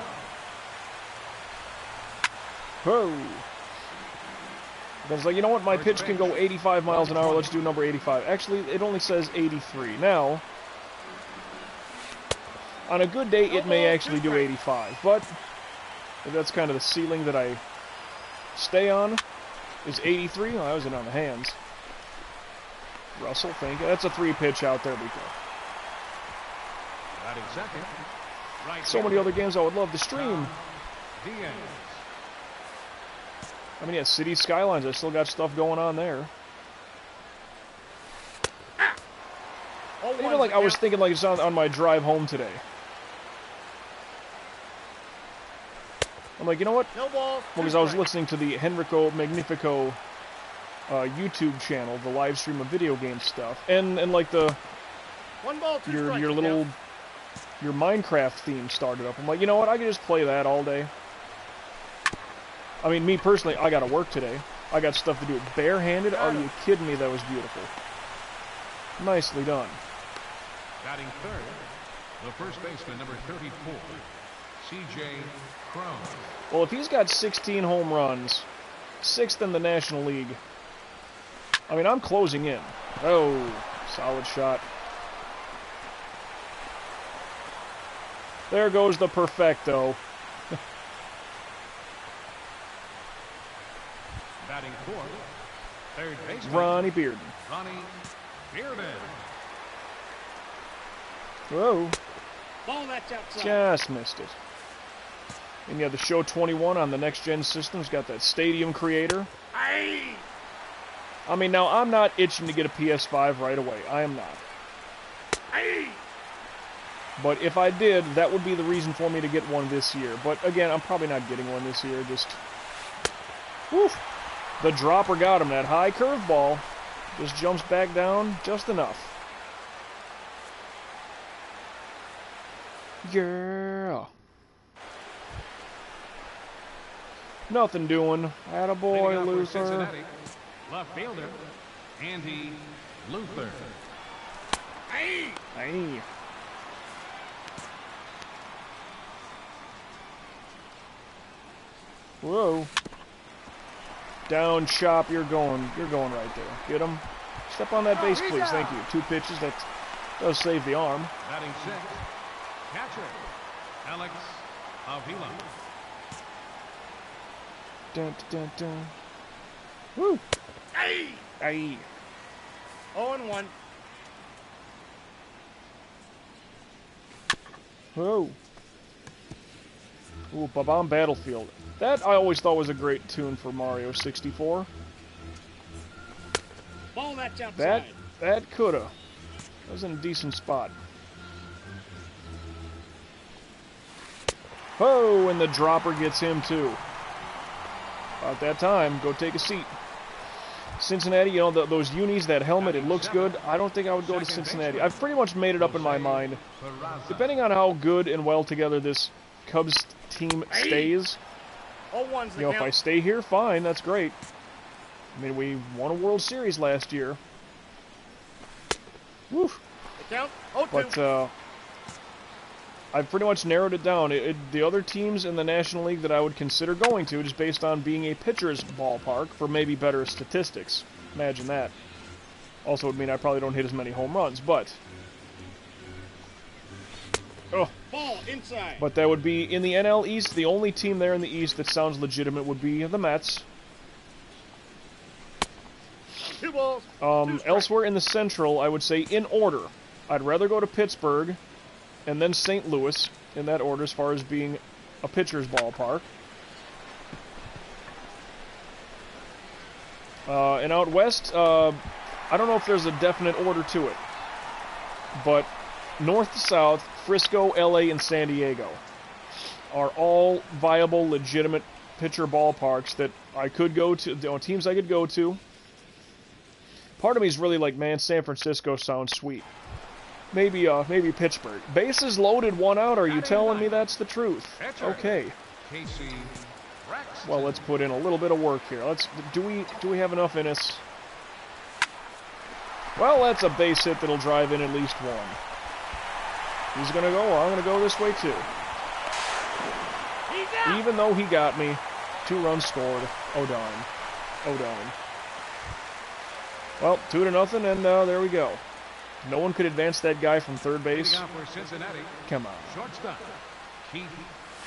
Whoa. I was like, you know what? My pitch can go 85 miles an hour. Let's do number 85. Actually, it only says 83. Now, on a good day, it may actually do 85. But if that's kind of the ceiling that I stay on, is 83. Oh, that was in on the hands. Russell, thank you. That's a 3-pitch out. There we go. Batting second. Right So many other games I would love to stream. I mean, yeah, City Skylines, I still got stuff going on there. Even like I was thinking like it's on my drive home today. I'm like, you know what? No ball. Well, because I was listening to the Henrico Magnifico YouTube channel, the live stream of video game stuff, and like the your Minecraft theme started up. I'm like, you know what? I could just play that all day. I mean, me personally, I gotta work today. I got stuff to do. Barehanded? Are you kidding me? That was beautiful. Nicely done. Batting third, the first baseman, number 34, C.J. Cron. Well, if he's got 16 home runs, 6th in the National League, I mean, I'm closing in. Oh, solid shot. There goes the perfecto. Batting fourth, third baseman, Ronnie Bearden. Ronnie Bearden. Whoa. Ball that's outside. Just missed it. And yeah, the Show 21 on the next-gen system's got that stadium creator. Aye. I mean, now, I'm not itching to get a PS5 right away. I am not. Aye. But if I did, that would be the reason for me to get one this year. But again, I'm probably not getting one this year. Just, woof. The dropper got him. That high curveball just jumps back down just enough. Yeah. Nothing doing. Attaboy, Luther. Left fielder, Andy Luther. Aye. Hey. Whoa. Down, chop, you're going right there. Get him. Step on that base, please. Thank you. 2 pitches, that does save the arm. Batting 6, catcher, Alex Avila. Dun, dun, dun. Woo! Hey! Aye. 0-1. Whoa. Ooh, Babam Battlefield. That I always thought was a great tune for Mario 64. Ball that's outside. That coulda. That was in a decent spot. Oh, and the dropper gets him too. About that time, go take a seat. Cincinnati, you know, those unis, that helmet, it looks good. I don't think I would go to Cincinnati. I've pretty much made it up in my mind. Depending on how good and well together this Cubs team stays, you know, if I stay here, fine, that's great. I mean, we won a World Series last year. Woo. But, I've pretty much narrowed it down. The other teams in the National League that I would consider going to, just based on being a pitcher's ballpark for maybe better statistics. Imagine that. Also would mean I probably don't hit as many home runs, but... Oh. Ball inside. But that would be, in the NL East, the only team there in the East that sounds legitimate would be the Mets. 2 balls. Elsewhere in the Central, I would say in order. I'd rather go to Pittsburgh, and then St. Louis, in that order as far as being a pitcher's ballpark. And out west, I don't know if there's a definite order to it, but north to south, Frisco, LA, and San Diego are all viable, legitimate pitcher ballparks that I could go to, teams I could go to. Part of me is really like, man, San Francisco sounds sweet. Maybe Pittsburgh. Bases loaded, 1 out. Are you telling me that's the truth? Okay. Well, let's put in a little bit of work here. Do we have enough in us? Well, that's a base hit that'll drive in at least 1. He's gonna go. I'm gonna go this way too. Even though he got me, 2 runs scored. Oh darn. Oh darn. Well, 2-0, and there we go. No one could advance that guy from third base. Come on. Shortstop, Keith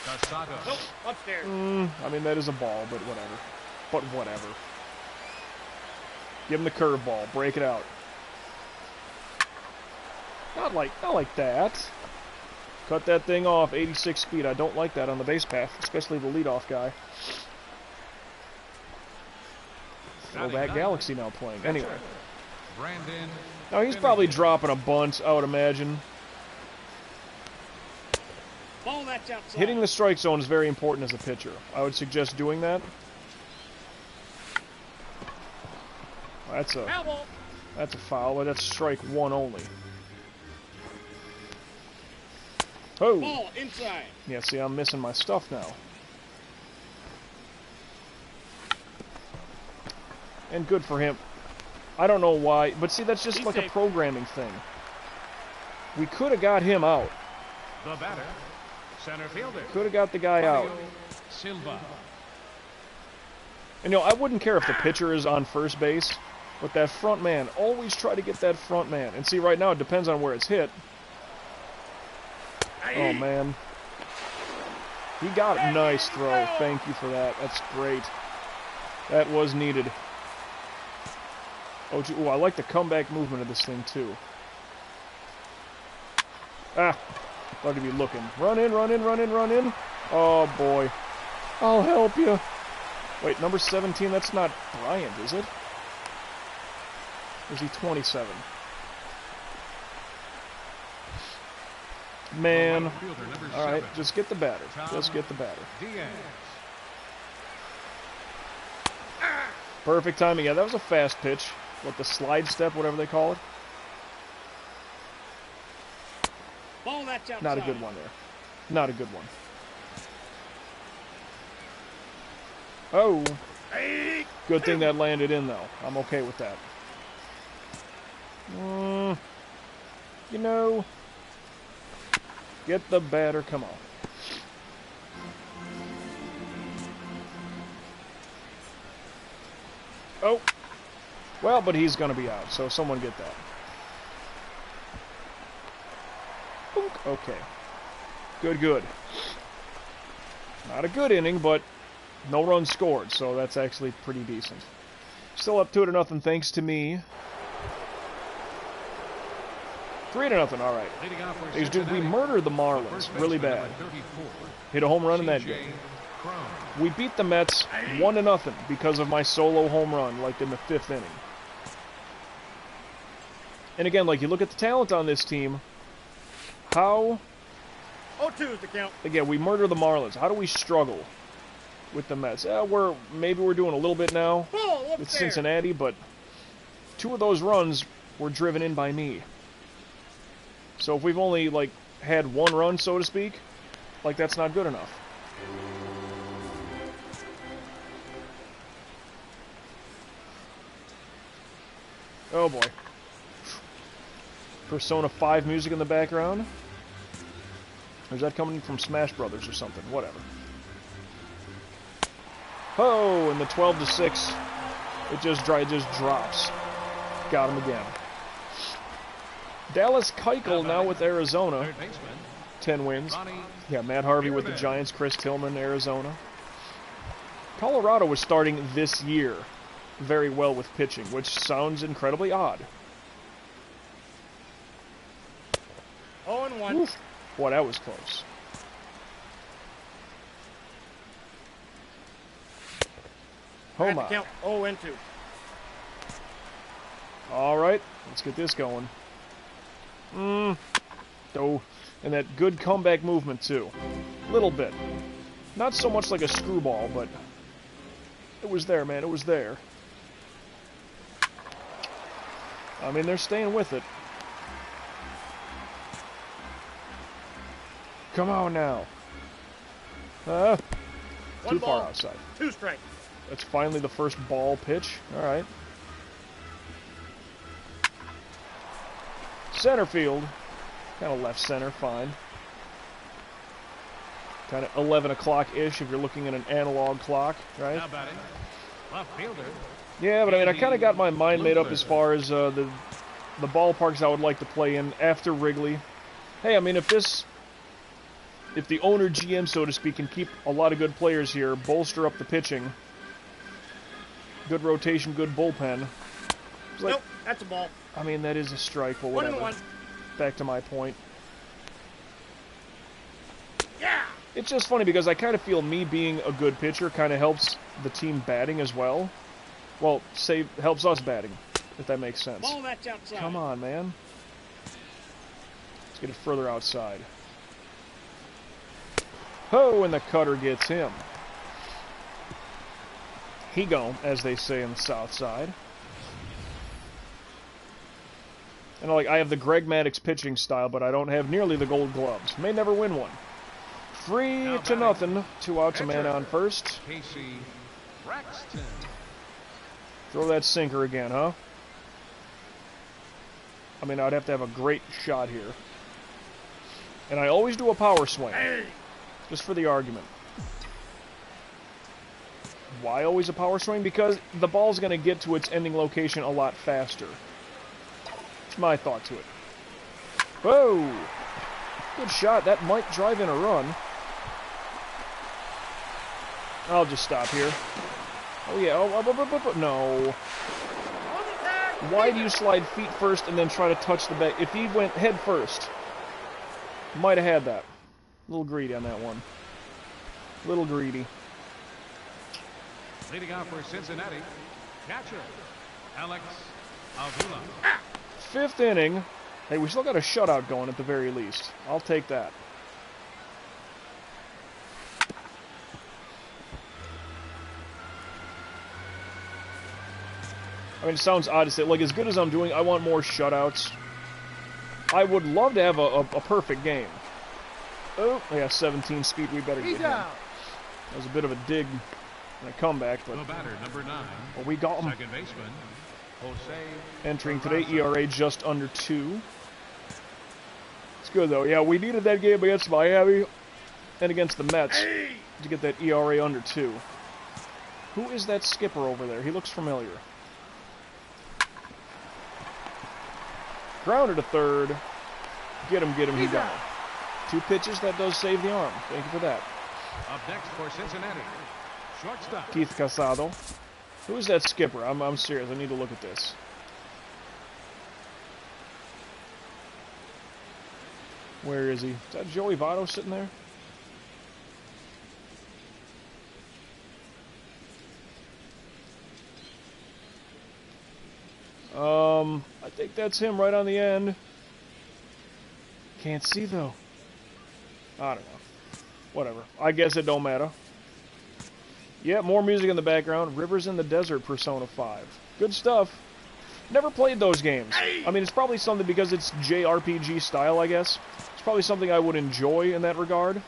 Casado. Nope, upstairs. I mean, that is a ball, but whatever. But whatever. Give him the curveball. Break it out. Not like that. Cut that thing off. 86 speed. I don't like that on the base path, especially the leadoff guy. Throwback Galaxy now playing. Anyway. Now he's probably dropping a bunt, I would imagine. Ball that's outside. Hitting the strike zone is very important as a pitcher. I would suggest doing that. That's a foul, but that's strike 1 only. Oh! Ball inside. Yeah, see, I'm missing my stuff now. And good for him. I don't know why, but see, that's just like a programming thing. We could have got him out. The batter, center fielder. Could have got the guy out. Silva. And, you know, I wouldn't care if the pitcher is on first base, but that front man, always try to get that front man. And see, right now, it depends on where it's hit. Oh, man. He got it. Nice throw. Thank you for that. That's great. That was needed. Oh, I like the comeback movement of this thing, too. Ah. Thought he'd be looking. Run in, run in, run in, run in. Oh, boy. I'll help you. Wait, number 17, that's not Bryant, is it? Or is he 27? Man. Alright, just get the batter. Just get the batter. Perfect timing. Yeah, that was a fast pitch. What, the slide step, whatever they call it? Ball that's outside. Not a good one there. Not a good one. Oh. Good thing that landed in, though. I'm okay with that. You know... Get the batter. Come on. Oh. Well, but he's going to be out, so someone get that. Boink. Okay. Good, good. Not a good inning, but no runs scored, so that's actually pretty decent. Still up 2-0 thanks to me. 3-0, all right. Because, dude, we murdered the Marlins really bad. Hit a home run in that game. We beat the Mets 1-0 because of my solo home run, like in the 5th inning. And again, like, you look at the talent on this team, how... 0-2 is the count. Again, we murder the Marlins. How do we struggle with the Mets? Maybe we're doing a little bit now with Cincinnati, but 2 of those runs were driven in by me. So if we've only, like, had 1 run, so to speak, like, that's not good enough. Oh boy. Persona 5 music in the background. Or is that coming from Smash Brothers or something? Whatever. Oh, and the 12-6. It just drops. Got him again. Dallas Keuchel now with Arizona. 10 wins. Yeah, Matt Harvey with the Giants. Chris Tillman, Arizona. Colorado was starting this year very well with pitching, which sounds incredibly odd. 0-1. Oof. Boy, that was close. Oh my. Count 0-2. All right, let's get this going. Oh, and that good comeback movement too. Little bit. Not so much like a screwball, but it was there, man. It was there. I mean, they're staying with it. Come on now. Too far outside. 2 strikes. That's finally the first ball pitch. All right. Center field. Kind of left center, fine. Kind of 11 o'clock-ish if you're looking at an analog clock, right? Now batting, left fielder. Yeah, but I mean, I kind of got my mind made up as far as the ballparks I would like to play in after Wrigley. Hey, I mean, if the owner, GM, so to speak, can keep a lot of good players here, bolster up the pitching, good rotation, good bullpen. Like, Nope, that's a ball. I mean, that is a strike, but whatever. 1-1. Back to my point. Yeah! It's just funny because I kind of feel me being a good pitcher kind of helps the team batting as well. Well, helps us batting, if that makes sense. Ball that's outside. Come on, man. Let's get it further outside. Oh, and the cutter gets him. He gone, as they say in the South Side. And like, I have the Greg Maddux pitching style, but I don't have nearly the gold gloves. May never win one. 3-0. 2 outs, a man on first. Casey Braxton. Throw that sinker again, huh? I mean, I'd have to have a great shot here. And I always do a power swing. Just for the argument. Why always a power swing? Because the ball's going to get to its ending location a lot faster. That's my thought to it. Whoa! Good shot. That might drive in a run. I'll just stop here. Oh, yeah. No. Why do you slide feet first and then try to touch the back? If he went head first, might have had that. A little greedy on that one. A little greedy. Leading off for Cincinnati, catcher Alex Avila. 5th inning. Hey, we still got a shutout going at the very least. I'll take that. I mean, it sounds odd to say. Like, as good as I'm doing, I want more shutouts. I would love to have a perfect game. Oh, yeah, 17 speed. We better get him. That was a bit of a dig and a comeback, but The batter, number 9. well, we got him. Second baseman, Jose. Entering today, ERA just under 2. It's good, though. Yeah, we needed that game against Miami and against the Mets to get that ERA under 2. Who is that skipper over there? He looks familiar. Grounded to third. Get him, he got him. 2 pitches, that does save the arm. Thank you for that. Up next for Cincinnati, shortstop. Keith Casado. Who is that skipper? I'm serious. I need to look at this. Where is he? Is that Joey Votto sitting there? I think that's him right on the end. Can't see though. I don't know. Whatever. I guess it don't matter. Yeah, more music in the background. Rivers in the Desert, Persona 5. Good stuff. Never played those games. I mean, it's probably something because it's JRPG style, I guess. It's probably something I would enjoy in that regard.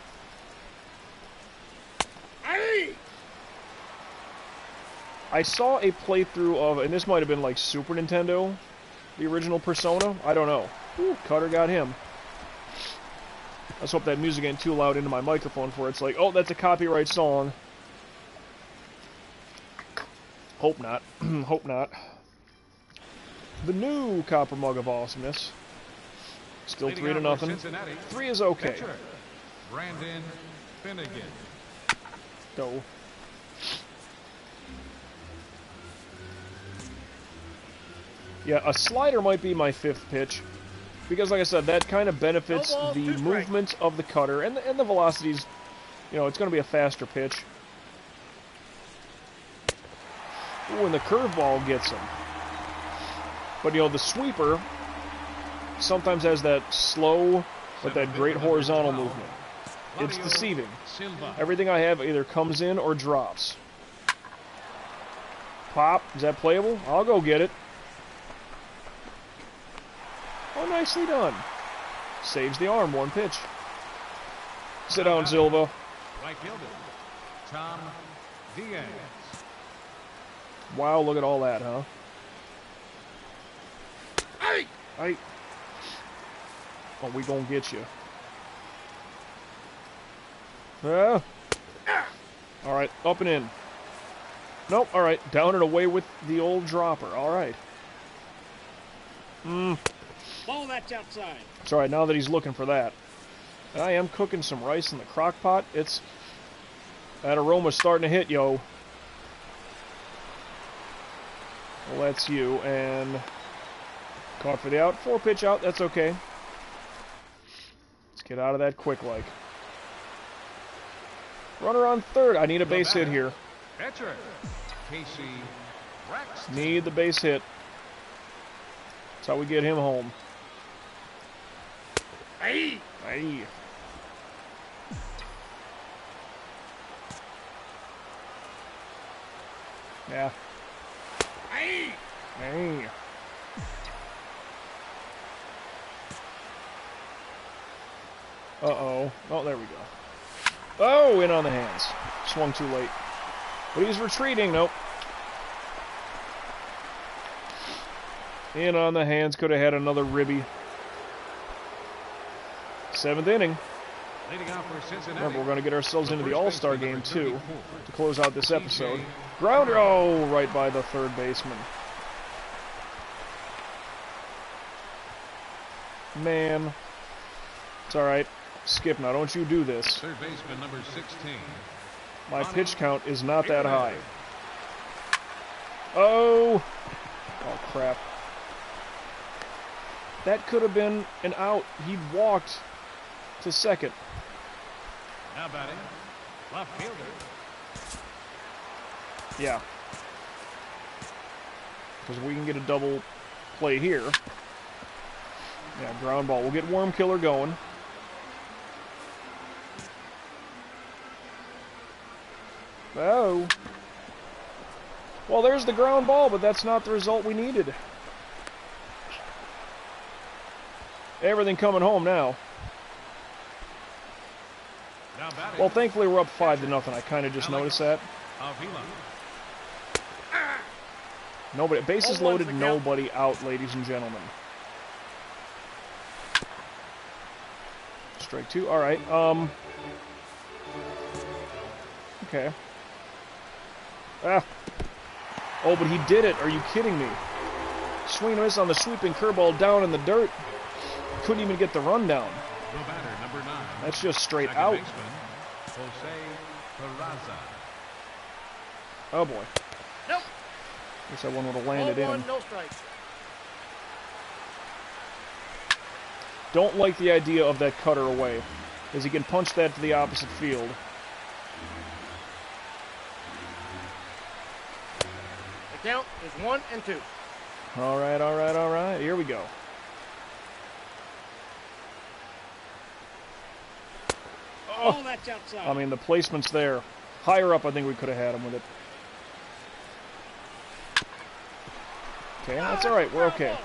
I saw a playthrough of, and this might have been like Super Nintendo, the original Persona. I don't know. Ooh, Cutter got him. Let's hope that music ain't too loud into my microphone for it's like, oh, that's a copyright song. Hope not. Hope not. The new Copper Mug of Awesomeness. Still 3-0. 3 is okay. Pitcher, Brandon Finnegan. Go. Yeah, a slider might be my 5th pitch. Because, like I said, that kind of benefits the movement of the cutter. And the velocities, you know, it's going to be a faster pitch. Ooh, and the curveball gets him. But, you know, the sweeper sometimes has that slow, but that great horizontal movement. It's deceiving. Everything I have either comes in or drops. Pop. Is that playable? I'll go get it. Oh, nicely done. Saves the arm, 1 pitch. Sit down, Silva. Right fielder, Tom Diaz. Wow, look at all that, huh? Hey! Oh, we gonna get you. Alright, up and in. Nope, alright, down and away with the old dropper. Alright. Ball that's outside. It's alright, now that he's looking for that. I am cooking some rice in the crock pot. It's... that aroma's starting to hit, yo. Well, that's you, and... caught for the out. 4-pitch out, that's okay. Let's get out of that quick like. Runner on third. I need a base hit here. Catcher, Casey Rex. Need the base hit. That's how we get him home. Hey! Hey. Yeah. Hey! Hey. Uh-oh. Oh, there we go. Oh, in on the hands. Swung too late. But he's retreating. Nope. In on the hands. Could have had another ribby. 7th inning. Remember, we're going to get ourselves into the All-Star game, too, to close out this episode. Grounder. Oh, right by the third baseman. Man. It's alright. Skip now, don't you do this. Third baseman number 16. My pitch count is not that high. Oh! Oh, crap. That could have been an out. He walked to second. Now batting, left fielder. Yeah. Because we can get a double play here. Yeah, ground ball. We'll get Worm Killer going. Oh. Well, there's the ground ball, but that's not the result we needed. Everything coming home now. Well, thankfully we're up 5-0. I kind of just noticed that. Nobody, bases loaded, nobody out, ladies and gentlemen. Strike 2. All right. Okay. Ah. Oh, but he did it. Are you kidding me? Swing and miss on the sweeping curveball down in the dirt. Couldn't even get the run down. The batter, number 9. That's just straight Second out. baseman, Jose Peraza. Oh boy. Nope. Wish that one would have landed Ball in. one, no strikes. Don't like the idea of that cutter away, as he can punch that to the opposite field. The count is 1-2. All right, all right, all right. Here we go. Oh, that's outside. I mean, the placement's there. Higher up, I think we could have had him with it. Okay, that's all right. We're okay.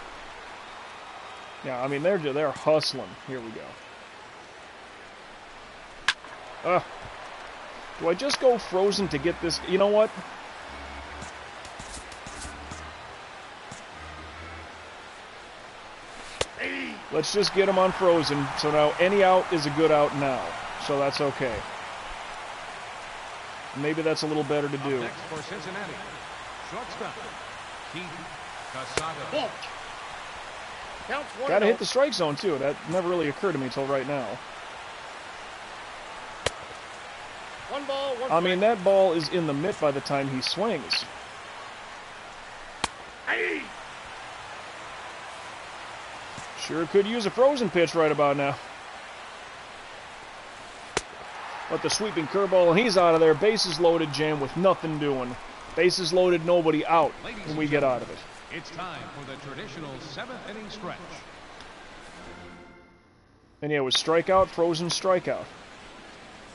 Yeah, I mean, they're hustling. Here we go. Do I just go frozen to get this? You know what? Let's just get him on frozen. So now any out is a good out now. So that's okay. Maybe that's a little better to do. Up next for Cincinnati, shortstop, Keith Casada. Ball. Counts 1-0. Gotta hit the strike zone, too. That never really occurred to me until right now. 1 ball, 1 I mean, strike. that ball is in the mitt by the time he swings. Aye. Sure could use a frozen pitch right about now. But the sweeping curveball, and he's out of there. Bases loaded, Jam, with nothing doing. Bases loaded, nobody out when we get out of it. It's time for the traditional 7th inning stretch. And yeah, it was strikeout, frozen, strikeout.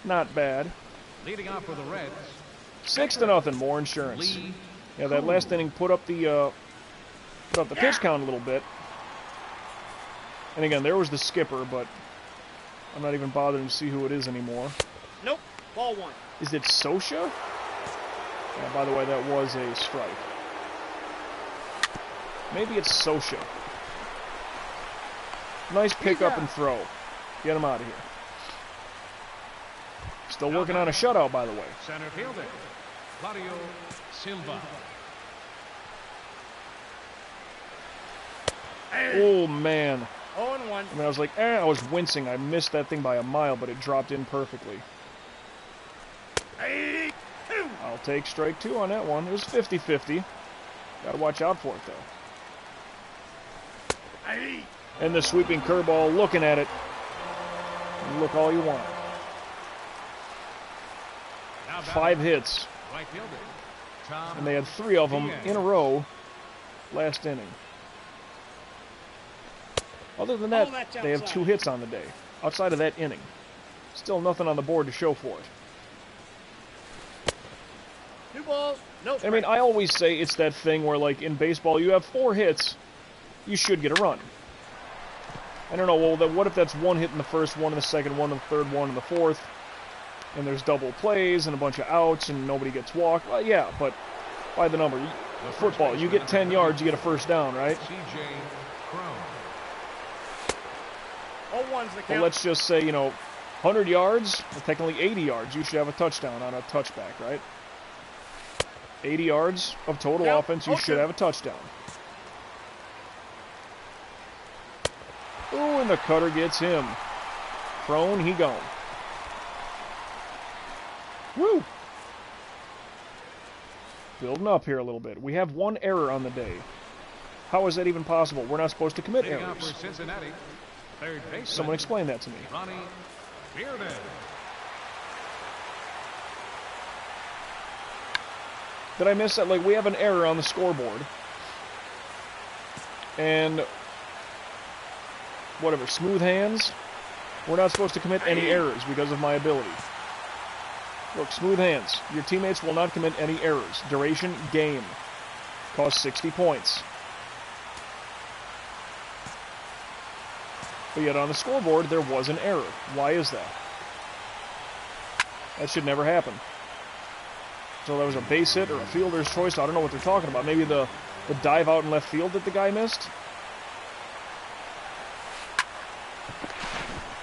Not bad. Leading off for the Reds, 6-0, more insurance. Lee. Yeah, that last inning put up the pitch count a little bit. And again, there was the skipper, but I'm not even bothering to see who it is anymore. Nope. Ball 1. Is it Sosha? Yeah, by the way, that was a strike. Maybe it's Sosha. Nice pickup and throw. Get him out of here. Still working on a shutout, by the way. Center fielder, Claudio Silva. Oh, man. 0-1. I mean, I was like, I was wincing. I missed that thing by a mile, but it dropped in perfectly. Aye. 2. I'll take strike 2 on that one. It was 50-50. Gotta watch out for it, though. Aye. And the sweeping curveball, looking at it. Look all you want. Now 5 hits, right fielder, Tom and they had 3 of them in a row last inning. Other than that, Oh, that's they have outside. 2 hits on the day. Outside of that inning. Still nothing on the board to show for it. 2 balls, no strikes. I mean, I always say it's that thing where, like, in baseball, you have 4 hits, you should get a run. I don't know, well, then what if that's 1 hit in the first, 1 in the second, 1 in the third, 1 in the fourth, and there's double plays and a bunch of outs and nobody gets walked? Well, yeah, but by the number. Football, you get 10 yards, you get a first down, right? C.J. Cron. 0-1's the But count. let's just say, 100 yards, or technically 80 yards, you should have a touchdown on a touchback, right? 80 yards of total Yeah, offense, you should okay. have a touchdown. Ooh, and the cutter gets him. Prone, he gone. Woo! Building up here a little bit. We have 1 error on the day. How is that even possible? We're not supposed to commit Leading off errors. for Cincinnati, third baseman, Someone explain that to me. Ronnie Bearden. Did I miss that? Like, we have an error on the scoreboard. And whatever, smooth hands. We're not supposed to commit any errors because of my ability. Look, smooth hands. Your teammates will not commit any errors. Duration, game. Cost 60 points. But yet on the scoreboard, there was an error. Why is that? That should never happen. So that was a base hit or a fielder's choice. I don't know what they're talking about. Maybe the dive out in left field that the guy missed?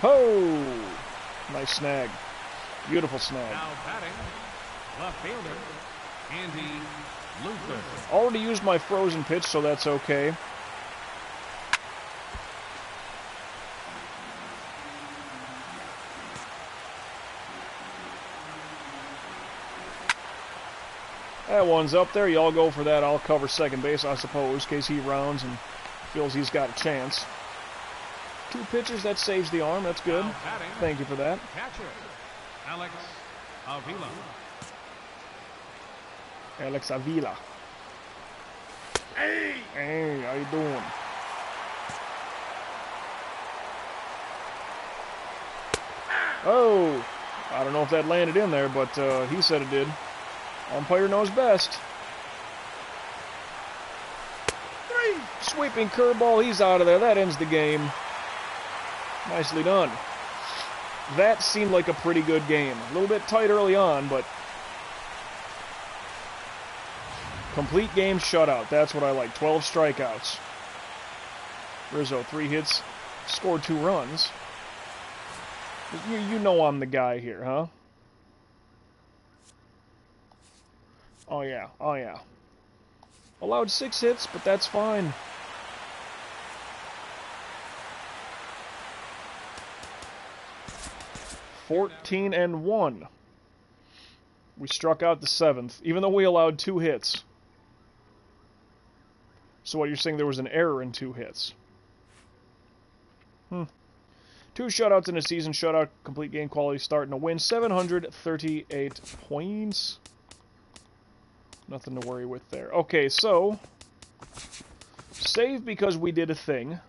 Ho! Nice snag. Beautiful snag. Now batting, left fielder, Andy Luther. Already used my frozen pitch, so that's okay. That one's up there. Y'all go for that. I'll cover second base, I suppose, in case he rounds and feels he's got a chance. 2 pitches, that saves the arm. That's good. Thank you for that. Catcher, Alex Avila. Alex Avila. Hey! Hey, how you doing? Oh! I don't know if that landed in there, but he said it did. Umpire knows best. 3! Sweeping curveball, he's out of there. That ends the game. Nicely done. That seemed like a pretty good game. A little bit tight early on, but complete game shutout. That's what I like. 12 strikeouts. Rizzo, 3 hits, scored 2 runs. You know I'm the guy here, huh? Oh yeah, oh yeah. Allowed 6 hits, but that's fine. (14-1). We struck out the 7th, even though we allowed 2 hits. So what, you're saying there was an error in 2 hits? 2 shutouts in a season. Shutout, complete game quality start, and a win. 738 points. Nothing to worry with there. Okay, so save because we did a thing.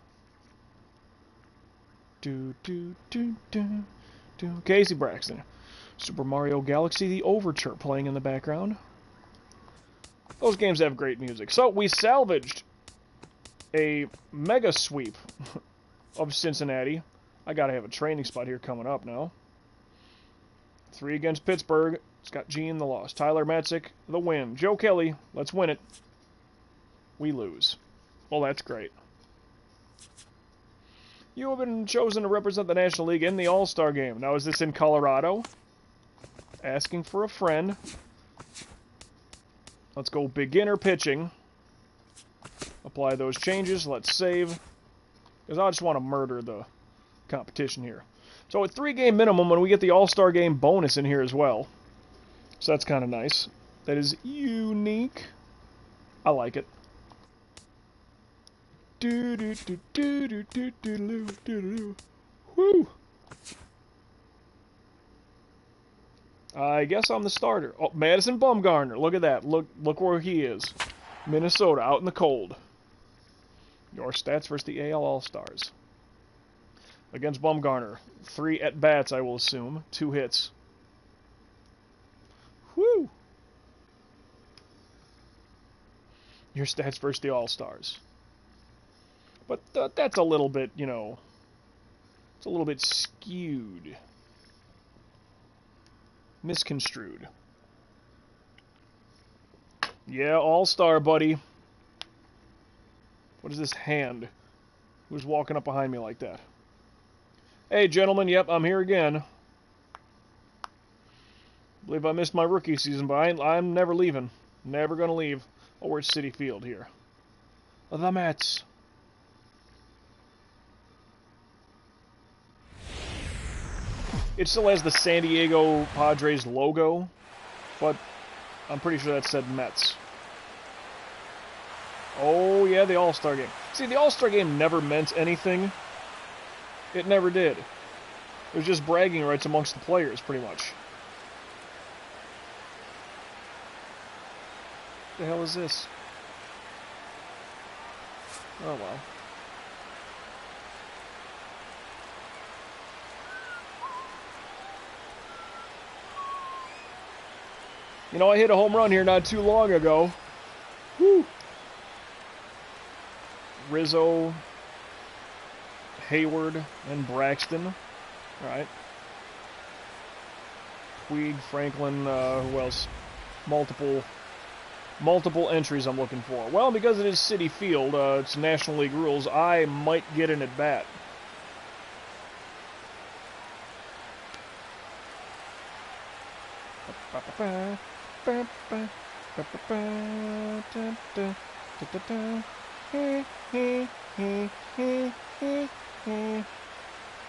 Casey Braxton. Super Mario Galaxy, the Overture playing in the background. Those games have great music. So we salvaged a mega sweep of Cincinnati. I gotta have a training spot here coming up now. 3 against Pittsburgh. Scott Jean, the loss. Tyler Matzik, the win. Joe Kelly, let's win it. We lose. Well, that's great. You have been chosen to represent the National League in the All-Star Game. Now, is this in Colorado? Asking for a friend. Let's go beginner pitching. Apply those changes. Let's save. Because I just want to murder the competition here. So at 3-game minimum, and we get the All-Star Game bonus in here as well. So that's kind of nice. That is unique. I like it. Woo! I guess I'm the starter. Oh, Madison Bumgardner. Look at that. Look where he is. Minnesota, out in the cold. Your stats versus the AL All-Stars. Against Bumgardner. 3 at-bats, I will assume. 2 hits. Woo! Your stats versus the All-Stars. But that's a little bit, you know, it's a little bit skewed. Misconstrued. Yeah, All-Star, buddy. What is this hand? Who's walking up behind me like that? Hey, gentlemen, yep, I'm here again. Believe I missed my rookie season, but I'm never leaving. Never gonna leave. Oh, we're at Citi Field here. The Mets. It still has the San Diego Padres logo, but I'm pretty sure that said Mets. Oh, yeah, the All-Star Game. See, the All-Star Game never meant anything. It never did. It was just bragging rights amongst the players, pretty much. What the hell is this? Oh, well. You know, I hit a home run here not too long ago. Woo! Rizzo, Hayward, and Braxton. All right. Puig, Franklin, who else? Multiple entries I'm looking for. Well, because it is Citi Field, it's National League rules, I might get an at-bat.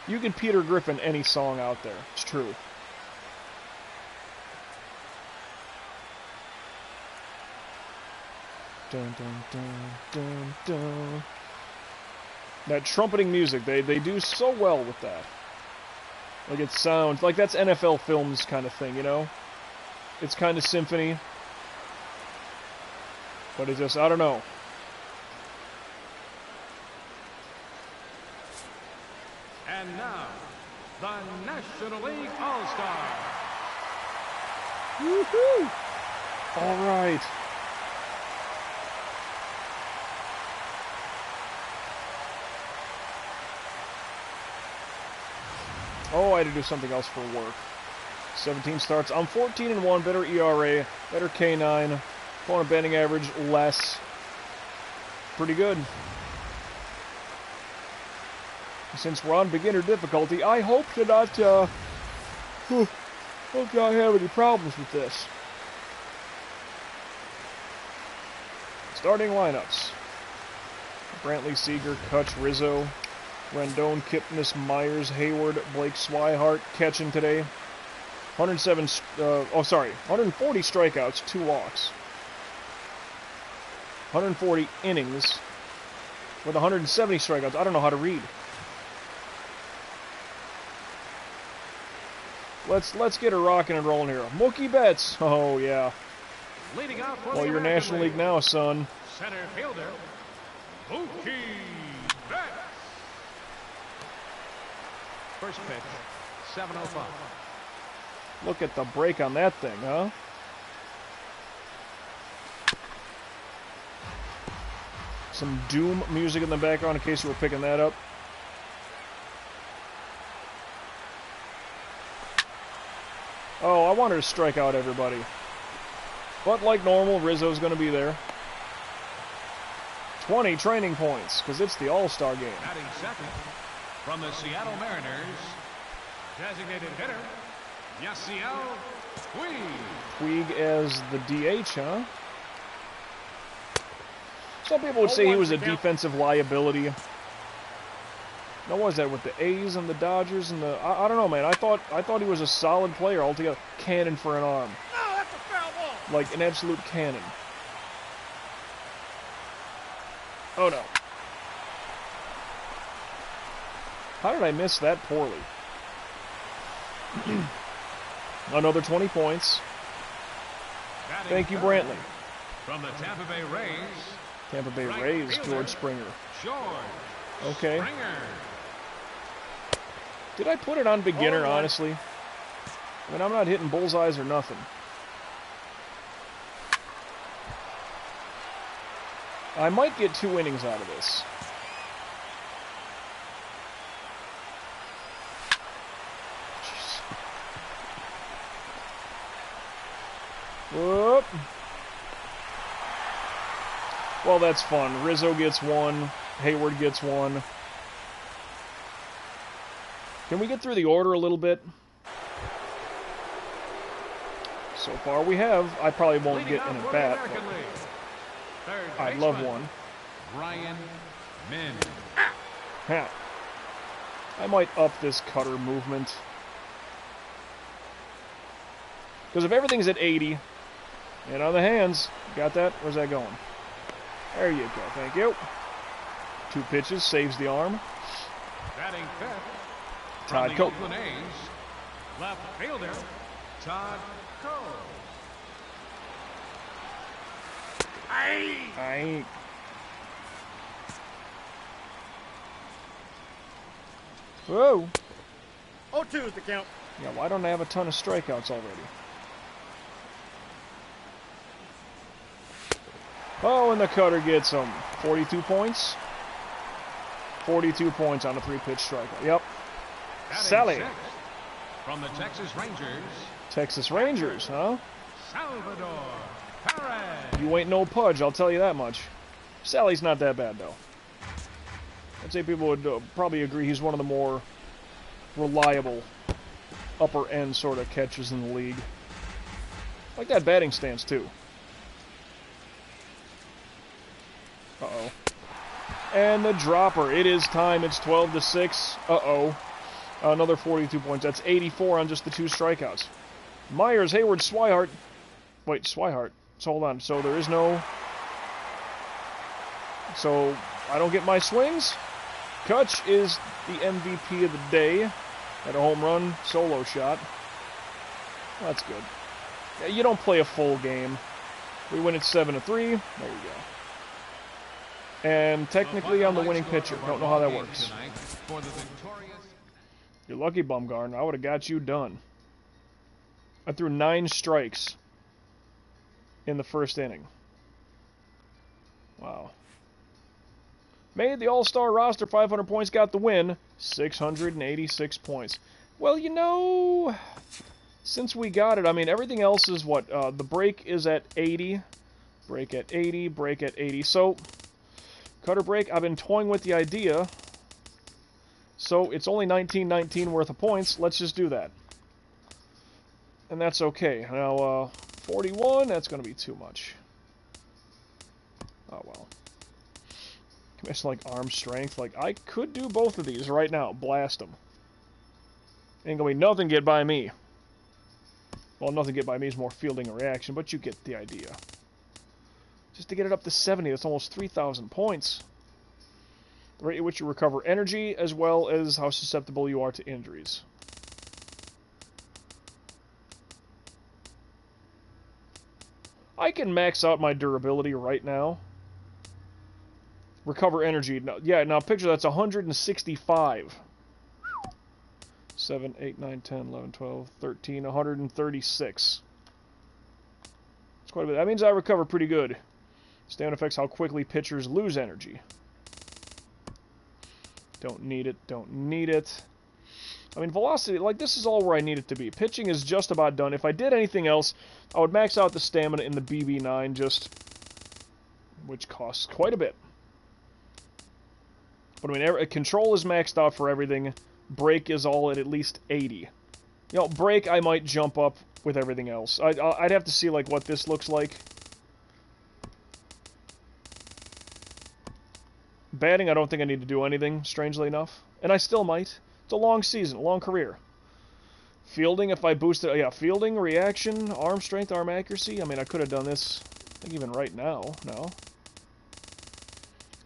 You can Peter Griffin any song out there. It's true. Dun, dun, dun, dun, dun. That trumpeting music, they do so well with that. Like, it sounds like that's NFL Films kind of thing, you know? It's kind of symphony. But it just, I don't know. And now, the National League All-Star. Woohoo! All right. Oh, I had to do something else for work. 17 starts. I'm 14-1, better ERA, better K9, opponent batting average less. Pretty good. Since we're on beginner difficulty, I hope to not have any problems with this. Starting lineups. Brantley, Seager, Kutch, Rizzo, Rendon, Kipnis, Myers, Hayward, Blake Swihart catching today. 140 strikeouts, 2 walks. 140 innings with 170 strikeouts. I don't know how to read. Let's get her rocking and rolling here. Mookie Betts. Oh yeah. Leading off for Well, the you're American National League now, son. Center fielder, Mookie Betts. First pitch, 7:05. Look at the break on that thing, huh? Some Doom music in the background in case you were picking that up. Oh, I wanted to strike out everybody. But like normal, Rizzo's going to be there. 20 training points, because it's the All-Star game. Batting second from the Seattle Mariners, designated hitter, Yasiel Puig. Puig as the DH, huh? Some people would say he was a defensive liability. Now, what was that with the A's and the Dodgers and the... I don't know, man. I thought he was a solid player altogether. Cannon for an arm. No, that's a foul ball. Like an absolute cannon. Oh, no. How did I miss that poorly? Another 20 points. Batting Thank you, third Brantley. from the Tampa Bay Rays, Tampa Bay right Rays, fielder, George Springer. George Okay. Springer. Did I put it on beginner, 0-1. honestly? I mean, I'm not hitting bullseyes or nothing. I might get 2 innings out of this. Jeez. Whoop. Well, that's fun. Rizzo gets 1. Hayward gets 1. Can we get through the order a little bit? So far we have. I probably won't Leading get in off a for the bat. American League, third I'd love baseman, one. Ryan Min. Ha. I might up this cutter movement. Because if everything's at 80, and on the hands, got that? Where's that going? There you go, thank you. 2 pitches, saves the arm. Batting fifth Todd from the Coe. Oakland A's, left fielder, Todd Coe. I Whoa. 0-2 is the count. Yeah, why don't I have a ton of strikeouts already? Oh, and the cutter gets 42 points. 42 points on a 3-pitch strikeout. Yep. Batting Sally. sixth from the Texas Rangers, Texas Rangers, huh? Salvador Perez. You ain't no pudge, I'll tell you that much. Sally's not that bad, though. I'd say people would probably agree he's one of the more reliable upper-end sort of catchers in the league. Like that batting stance, too. Uh-oh. And the dropper. It is time. It's 12-6. Uh-oh. Another 42 points. That's 84 on just the 2 strikeouts. Myers, Hayward, Swihart. Wait, Swihart. So hold on. So there is no... so I don't get my swings. Kutch is the MVP of the day at a home run solo shot. That's good. Yeah, you don't play a full game. We win it 7-3. There you go. And technically, I'm the winning pitcher. Don't know how that works. You're lucky, Bumgardner. I would have got you done. I threw 9 strikes in the first inning. Wow. Made the All-Star roster, 500 points, got the win, 686 points. Well, you know, since we got it, I mean, everything else is what? The break is at 80, break at 80, break at 80. So, cutter break, I've been toying with the idea. So, it's only 19-19 worth of points. Let's just do that. And that's okay. Now, 41, that's going to be too much. Oh, well. It's like arm strength. Like, I could do both of these right now. Blast them. Ain't gonna be nothing get by me. Well, nothing get by me is more fielding and reaction, but you get the idea. Just to get it up to 70, that's almost 3,000 points. The rate at which you recover energy, as well as how susceptible you are to injuries. I can max out my durability right now. Recover energy. Now, yeah, now picture that's 165. 7, 8, 9, 10, 11, 12, 13, 136. That's quite a bit. That means I recover pretty good. Stamina affects how quickly pitchers lose energy. Don't need it, don't need it. I mean, velocity, like, this is all where I need it to be. Pitching is just about done. If I did anything else, I would max out the stamina in the BB9, just, which costs quite a bit. But I mean, control is maxed out for everything. Brake is all at least 80. You know, brake I might jump up with everything else. I'd have to see, like, what this looks like. Batting, I don't think I need to do anything, strangely enough. And I still might. It's a long season, a long career. Fielding, if I boosted... Yeah, fielding, reaction, arm strength, arm accuracy. I mean, I could have done this, I think, even right now. No.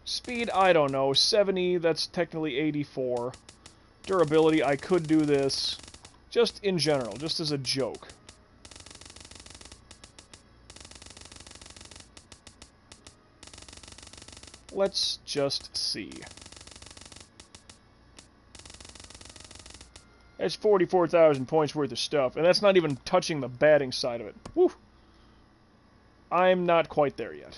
Speed, I don't know. 70, that's technically 84. Durability, I could do this. Just in general, just as a joke. Let's just see. That's 44,000 points worth of stuff, and that's not even touching the batting side of it. Woo! I'm not quite there yet.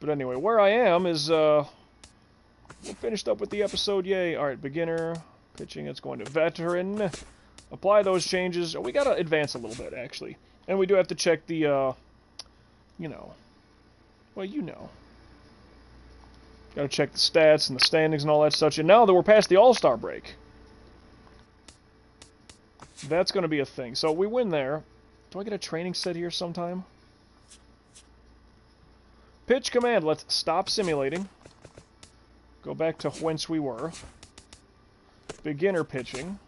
But anyway, where I am is, we're finished up with the episode, yay. Alright, beginner, pitching, it's going to veteran. Apply those changes. We gotta advance a little bit, actually. And we do have to check the, you know. Well, you know. Gotta check the stats and the standings and all that such. And now that we're past the All-Star break, that's gonna be a thing. So we win there. Do I get a training set here sometime? Pitch command. Let's stop simulating. Go back to whence we were. Beginner pitching.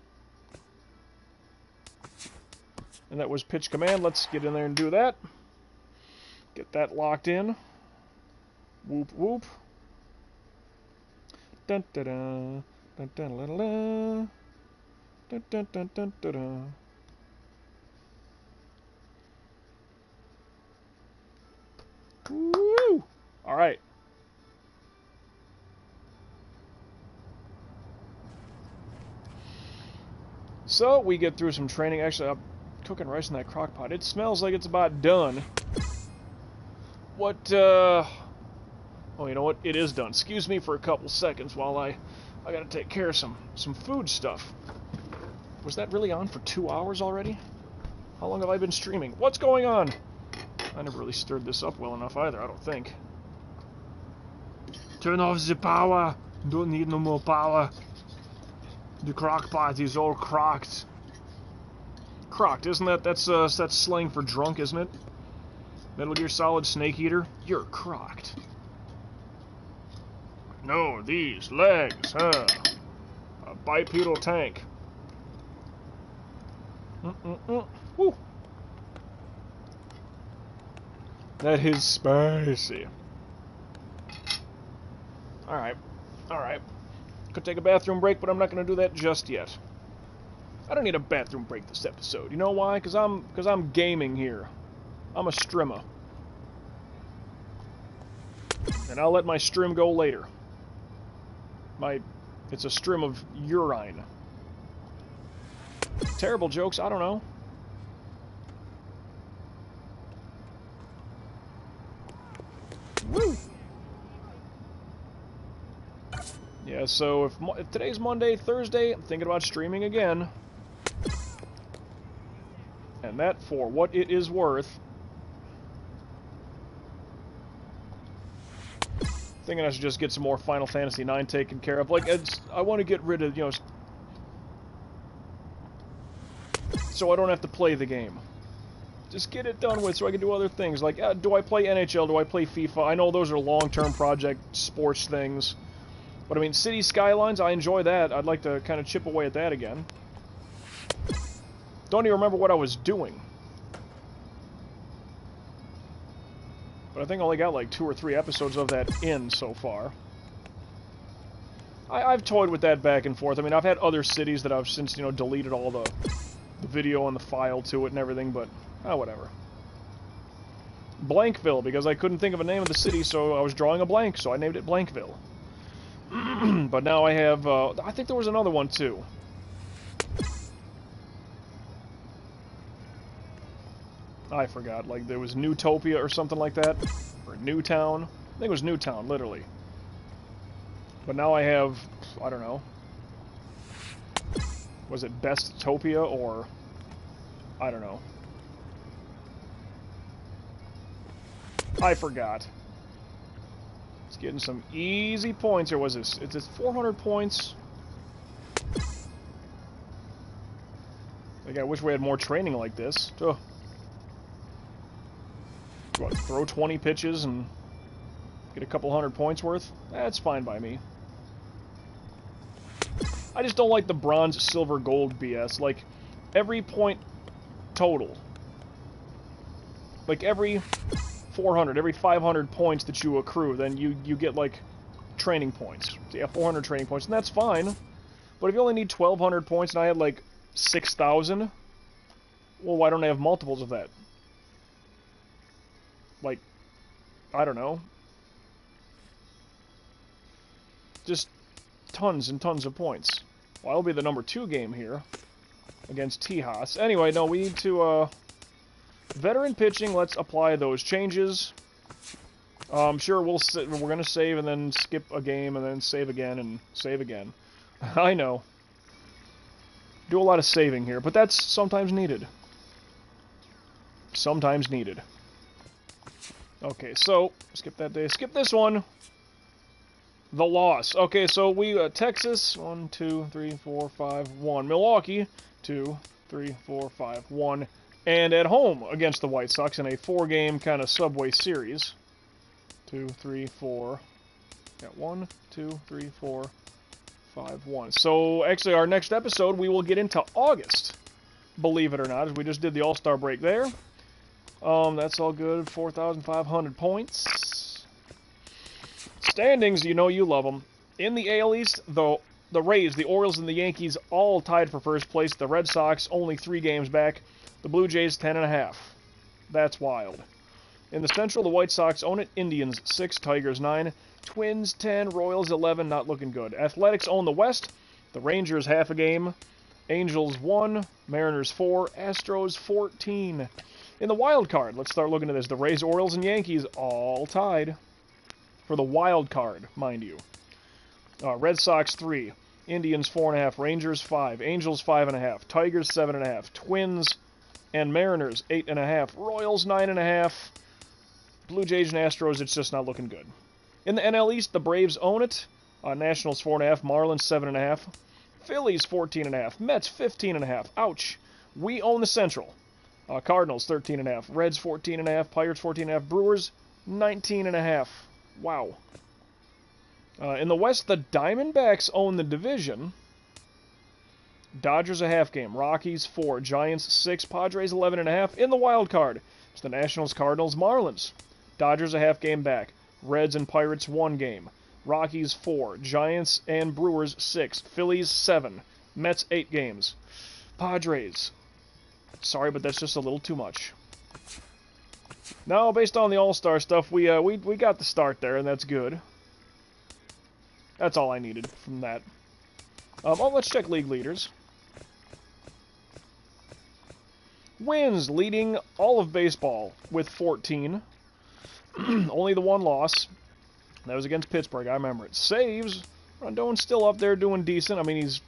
And that was pitch command. Let's get in there and do that. Get that locked in. Whoop, whoop. Dun, dun, dun. Dun, dun, dun, dun. Dun, dun, dun, dun, dun, dun. Woo! All right. So we get through some training. Actually, I'm cooking rice in that crock pot. It smells like it's about done. What, oh, you know what? It is done. Excuse me for a couple seconds while I gotta take care of some food stuff. Was that really on for 2 hours already? How long have I been streaming? What's going on? I never really stirred this up well enough either, I don't think. Turn off the power. Don't need no more power. The crock pot is all crocked. Crocked, isn't that? That's slang for drunk, isn't it? Metal Gear Solid Snake Eater? You're crocked. No, these legs, huh? A bipedal tank. Woo. That is spicy. Alright. Alright. Could take a bathroom break, but I'm not going to do that just yet. I don't need a bathroom break this episode. You know why? Because I'm gaming here. I'm a strimmer. And I'll let my strim go later. It's a strim of urine. Terrible jokes, I don't know. Woo! Yeah, so if today's Monday, Thursday, I'm thinking about streaming again. And that, for what it is worth, thinking I should just get some more Final Fantasy IX taken care of. Like, I want to get rid of, you know, so I don't have to play the game. Just get it done with so I can do other things. Like, do I play NHL? Do I play FIFA? I know those are long-term project sports things. But, I mean, City Skylines, I enjoy that. I'd like to kind of chip away at that again. Don't even remember what I was doing. But I think I only got like 2 or 3 episodes of that in so far. I've toyed with that back and forth. I mean, I've had other cities that I've since, you know, deleted all the video and the file to it and everything, but, whatever. Blankville, because I couldn't think of a name of the city, so I was drawing a blank, so I named it Blankville. But now I have, I think there was another one, too. I forgot, like, there was Newtopia or something like that, or Newtown. I think it was Newtown, literally. But now I have, I don't know, was it Bestopia, or, I don't know. I forgot. It's getting some easy points here. Was this? It's 400 points. Like, I wish we had more training like this. Ugh. What, throw 20 pitches and get a couple hundred points worth? That's fine by me. I just don't like the bronze, silver, gold BS. Like, every point total. Like, every 400, every 500 points that you accrue, then you get, like, training points. So, yeah, 400 training points, and that's fine. But if you only need 1,200 points and I had, like, 6,000, well, why don't I have multiples of that? Like, I don't know. Just tons and tons of points. Well, I'll be the number 2 game here against Tejas. Anyway, no, we need to, veteran pitching, let's apply those changes. Sure, we're gonna save and then skip a game and then save again and save again. I know. Do a lot of saving here, but that's sometimes needed. Sometimes needed. Okay, so, skip that day. Skip this one. The loss. Okay, so we, Texas, 1, 2, 3, 4, 5, 1. Milwaukee, 2, 3, 4, 5, 1. And at home against the White Sox in a 4-game kind of Subway series. 2, 3, 4. Got 1, 2, 3, 4, 5, 1. So, actually, our next episode, we will get into August. Believe it or not, as we just did the All-Star break there. That's all good. 4,500 points. Standings, you know you love them. In the AL East, the Rays, the Orioles, and the Yankees all tied for first place. The Red Sox only 3 games back. The Blue Jays 10.5. That's wild. In the Central, the White Sox own it. Indians 6, Tigers 9, Twins 10, Royals 11. Not looking good. Athletics own the West. The Rangers half a game. Angels 1, Mariners 4, Astros 14. In the wild card, let's start looking at this. The Rays, Orioles, and Yankees all tied for the wild card, mind you. Red Sox 3, Indians 4.5, Rangers 5, Angels 5.5, Tigers 7.5, Twins and Mariners 8.5, Royals 9.5, Blue Jays and Astros. It's just not looking good. In the NL East, the Braves own it. Nationals 4.5, Marlins 7.5, Phillies 14.5, Mets 15.5. Ouch. We own the Central. Cardinals 13.5, Reds 14.5, Pirates 14.5, Brewers 19.5. Wow. In the West, the Diamondbacks own the division. Dodgers a half game, Rockies 4, Giants 6, Padres 11.5. In the wild card, it's the Nationals, Cardinals, Marlins. Dodgers a half game back, Reds and Pirates 1 game. Rockies 4, Giants and Brewers 6, Phillies 7, Mets 8 games. Padres. Sorry, but that's just a little too much. Now, based on the All-Star stuff, we got the start there, and that's good. That's all I needed from that. Let's check league leaders. Wins, leading all of baseball with 14. Only the one loss. That was against Pittsburgh, I remember it. Saves, Rondon's still up there doing decent. I mean, he's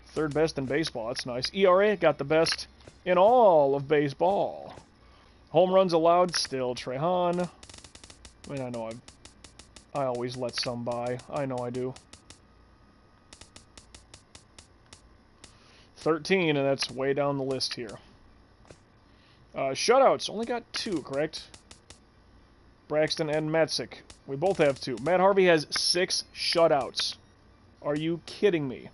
third best in baseball. That's nice. ERA got the best in all of baseball. Home runs allowed, still Trehan. I mean, I know I always let some by. I know I do. 13, and that's way down the list here. Shutouts, only got 2, correct? Braxton and Matzik. We both have 2. Matt Harvey has 6 shutouts. Are you kidding me?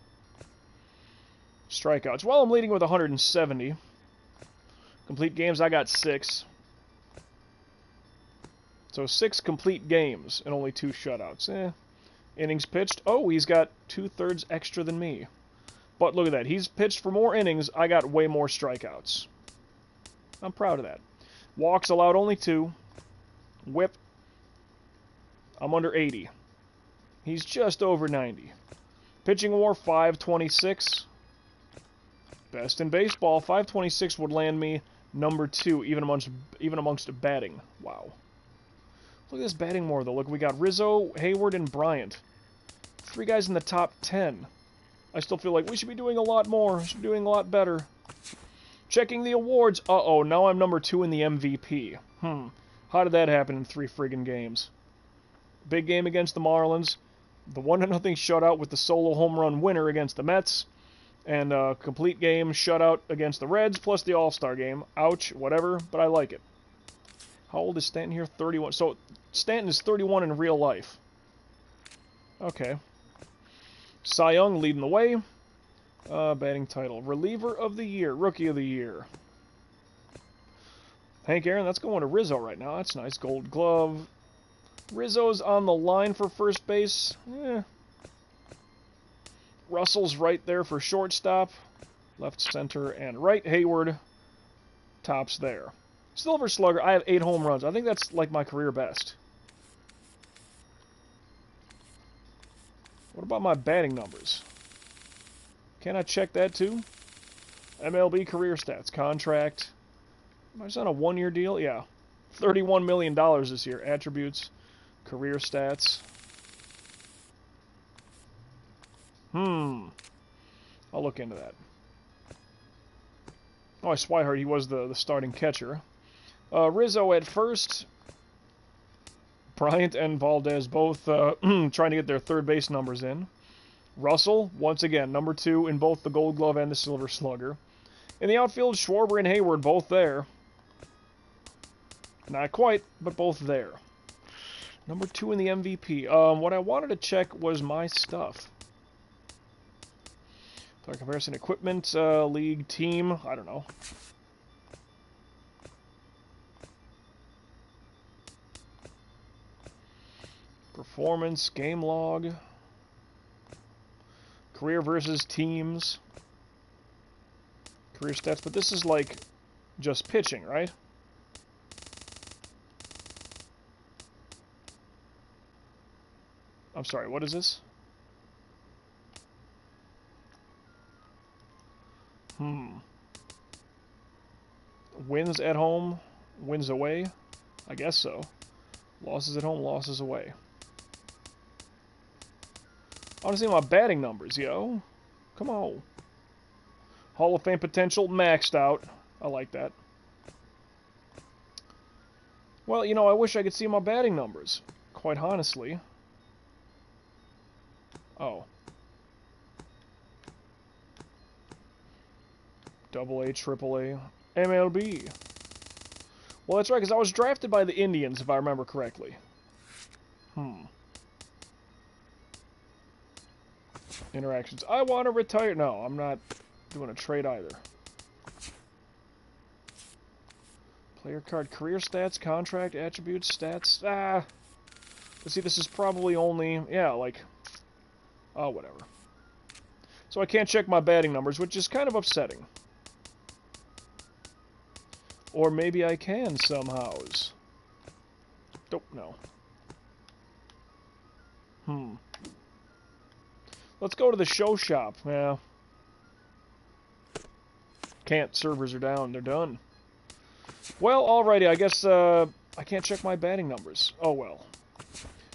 Strikeouts. Well, I'm leading with 170. Complete games, I got 6. So 6 complete games and only 2 shutouts. Innings pitched. Oh, he's got 2/3 extra than me. But look at that. He's pitched for more innings. I got way more strikeouts. I'm proud of that. Walks allowed only 2. Whip. I'm under 80. He's just over 90. Pitching WAR 526. Best in baseball. 526 would land me number 2, even amongst batting. Wow. Look at this batting WAR though. Look, we got Rizzo, Hayward, and Bryant. 3 guys in the top 10. I still feel like we should be doing a lot more. We should be doing a lot better. Checking the awards. Uh-oh, now I'm number 2 in the MVP. How did that happen in 3 friggin' games? Big game against the Marlins. The 1-0 shutout with the solo home run winner against the Mets. And a complete game shutout against the Reds, plus the All-Star game. Ouch, whatever, but I like it. How old is Stanton here? 31. So, Stanton is 31 in real life. Okay. Cy Young leading the way. Batting title. Reliever of the Year. Rookie of the Year. Hank Aaron, that's going to Rizzo right now. That's nice. Gold Glove. Rizzo's on the line for first base. Russell's right there for shortstop. Left, center, and right. Hayward tops there. Silver Slugger, I have 8 home runs. I think that's like my career best. What about my batting numbers? Can I check that too? MLB career stats. Contract. Am I just on a 1-year deal? Yeah. $31 million this year. Attributes. Career stats. I'll look into that. Oh, Swihart, he was the starting catcher. Rizzo at first. Bryant and Valdez both trying to get their third base numbers in. Russell, once again, number 2 in both the Gold Glove and the Silver Slugger. In the outfield, Schwarber and Hayward both there. Not quite, but both there. Number 2 in the MVP. What I wanted to check was my stuff. Comparison equipment, league, team, I don't know. Performance, game log. Career versus teams. Career stats, but this is like just pitching, right? I'm sorry, what is this? Wins at home, wins away? I guess so. Losses at home, losses away. I want to see my batting numbers, yo. Come on. Hall of Fame potential, maxed out. I like that. Well, you know, I wish I could see my batting numbers. Quite honestly. Oh. AA, AAA, MLB. Well, that's right, because I was drafted by the Indians, if I remember correctly. Interactions. I want to retire. No, I'm not doing a trade either. Player card, career stats, contract, attributes, stats. But see, this is probably only, yeah, like, oh, whatever. So I can't check my batting numbers, which is kind of upsetting. Or maybe I can somehows. Don't know. Let's go to the show shop. Yeah. Can't. Servers are down. They're done. Well, alrighty. I guess I can't check my batting numbers. Oh, well.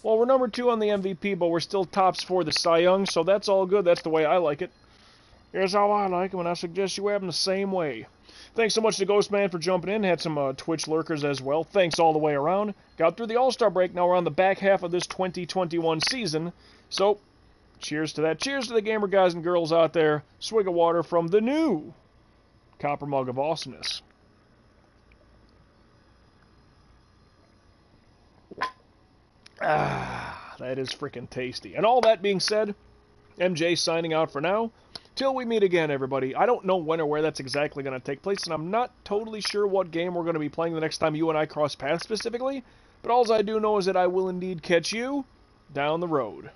Well, we're number 2 on the MVP, but we're still tops for the Cy Young, so that's all good. That's the way I like it. Here's how I like it, and I suggest you have them the same way. Thanks so much to Ghostman for jumping in. Had some Twitch lurkers as well. Thanks all the way around. Got through the All-Star break. Now we're on the back half of this 2021 season. So, cheers to that. Cheers to the gamer guys and girls out there. Swig of water from the new Copper Mug of Awesomeness. Ah, that is freaking tasty. And all that being said, MJ signing out for now. Till we meet again, everybody. I don't know when or where that's exactly going to take place, and I'm not totally sure what game we're going to be playing the next time you and I cross paths specifically, but all I do know is that I will indeed catch you down the road.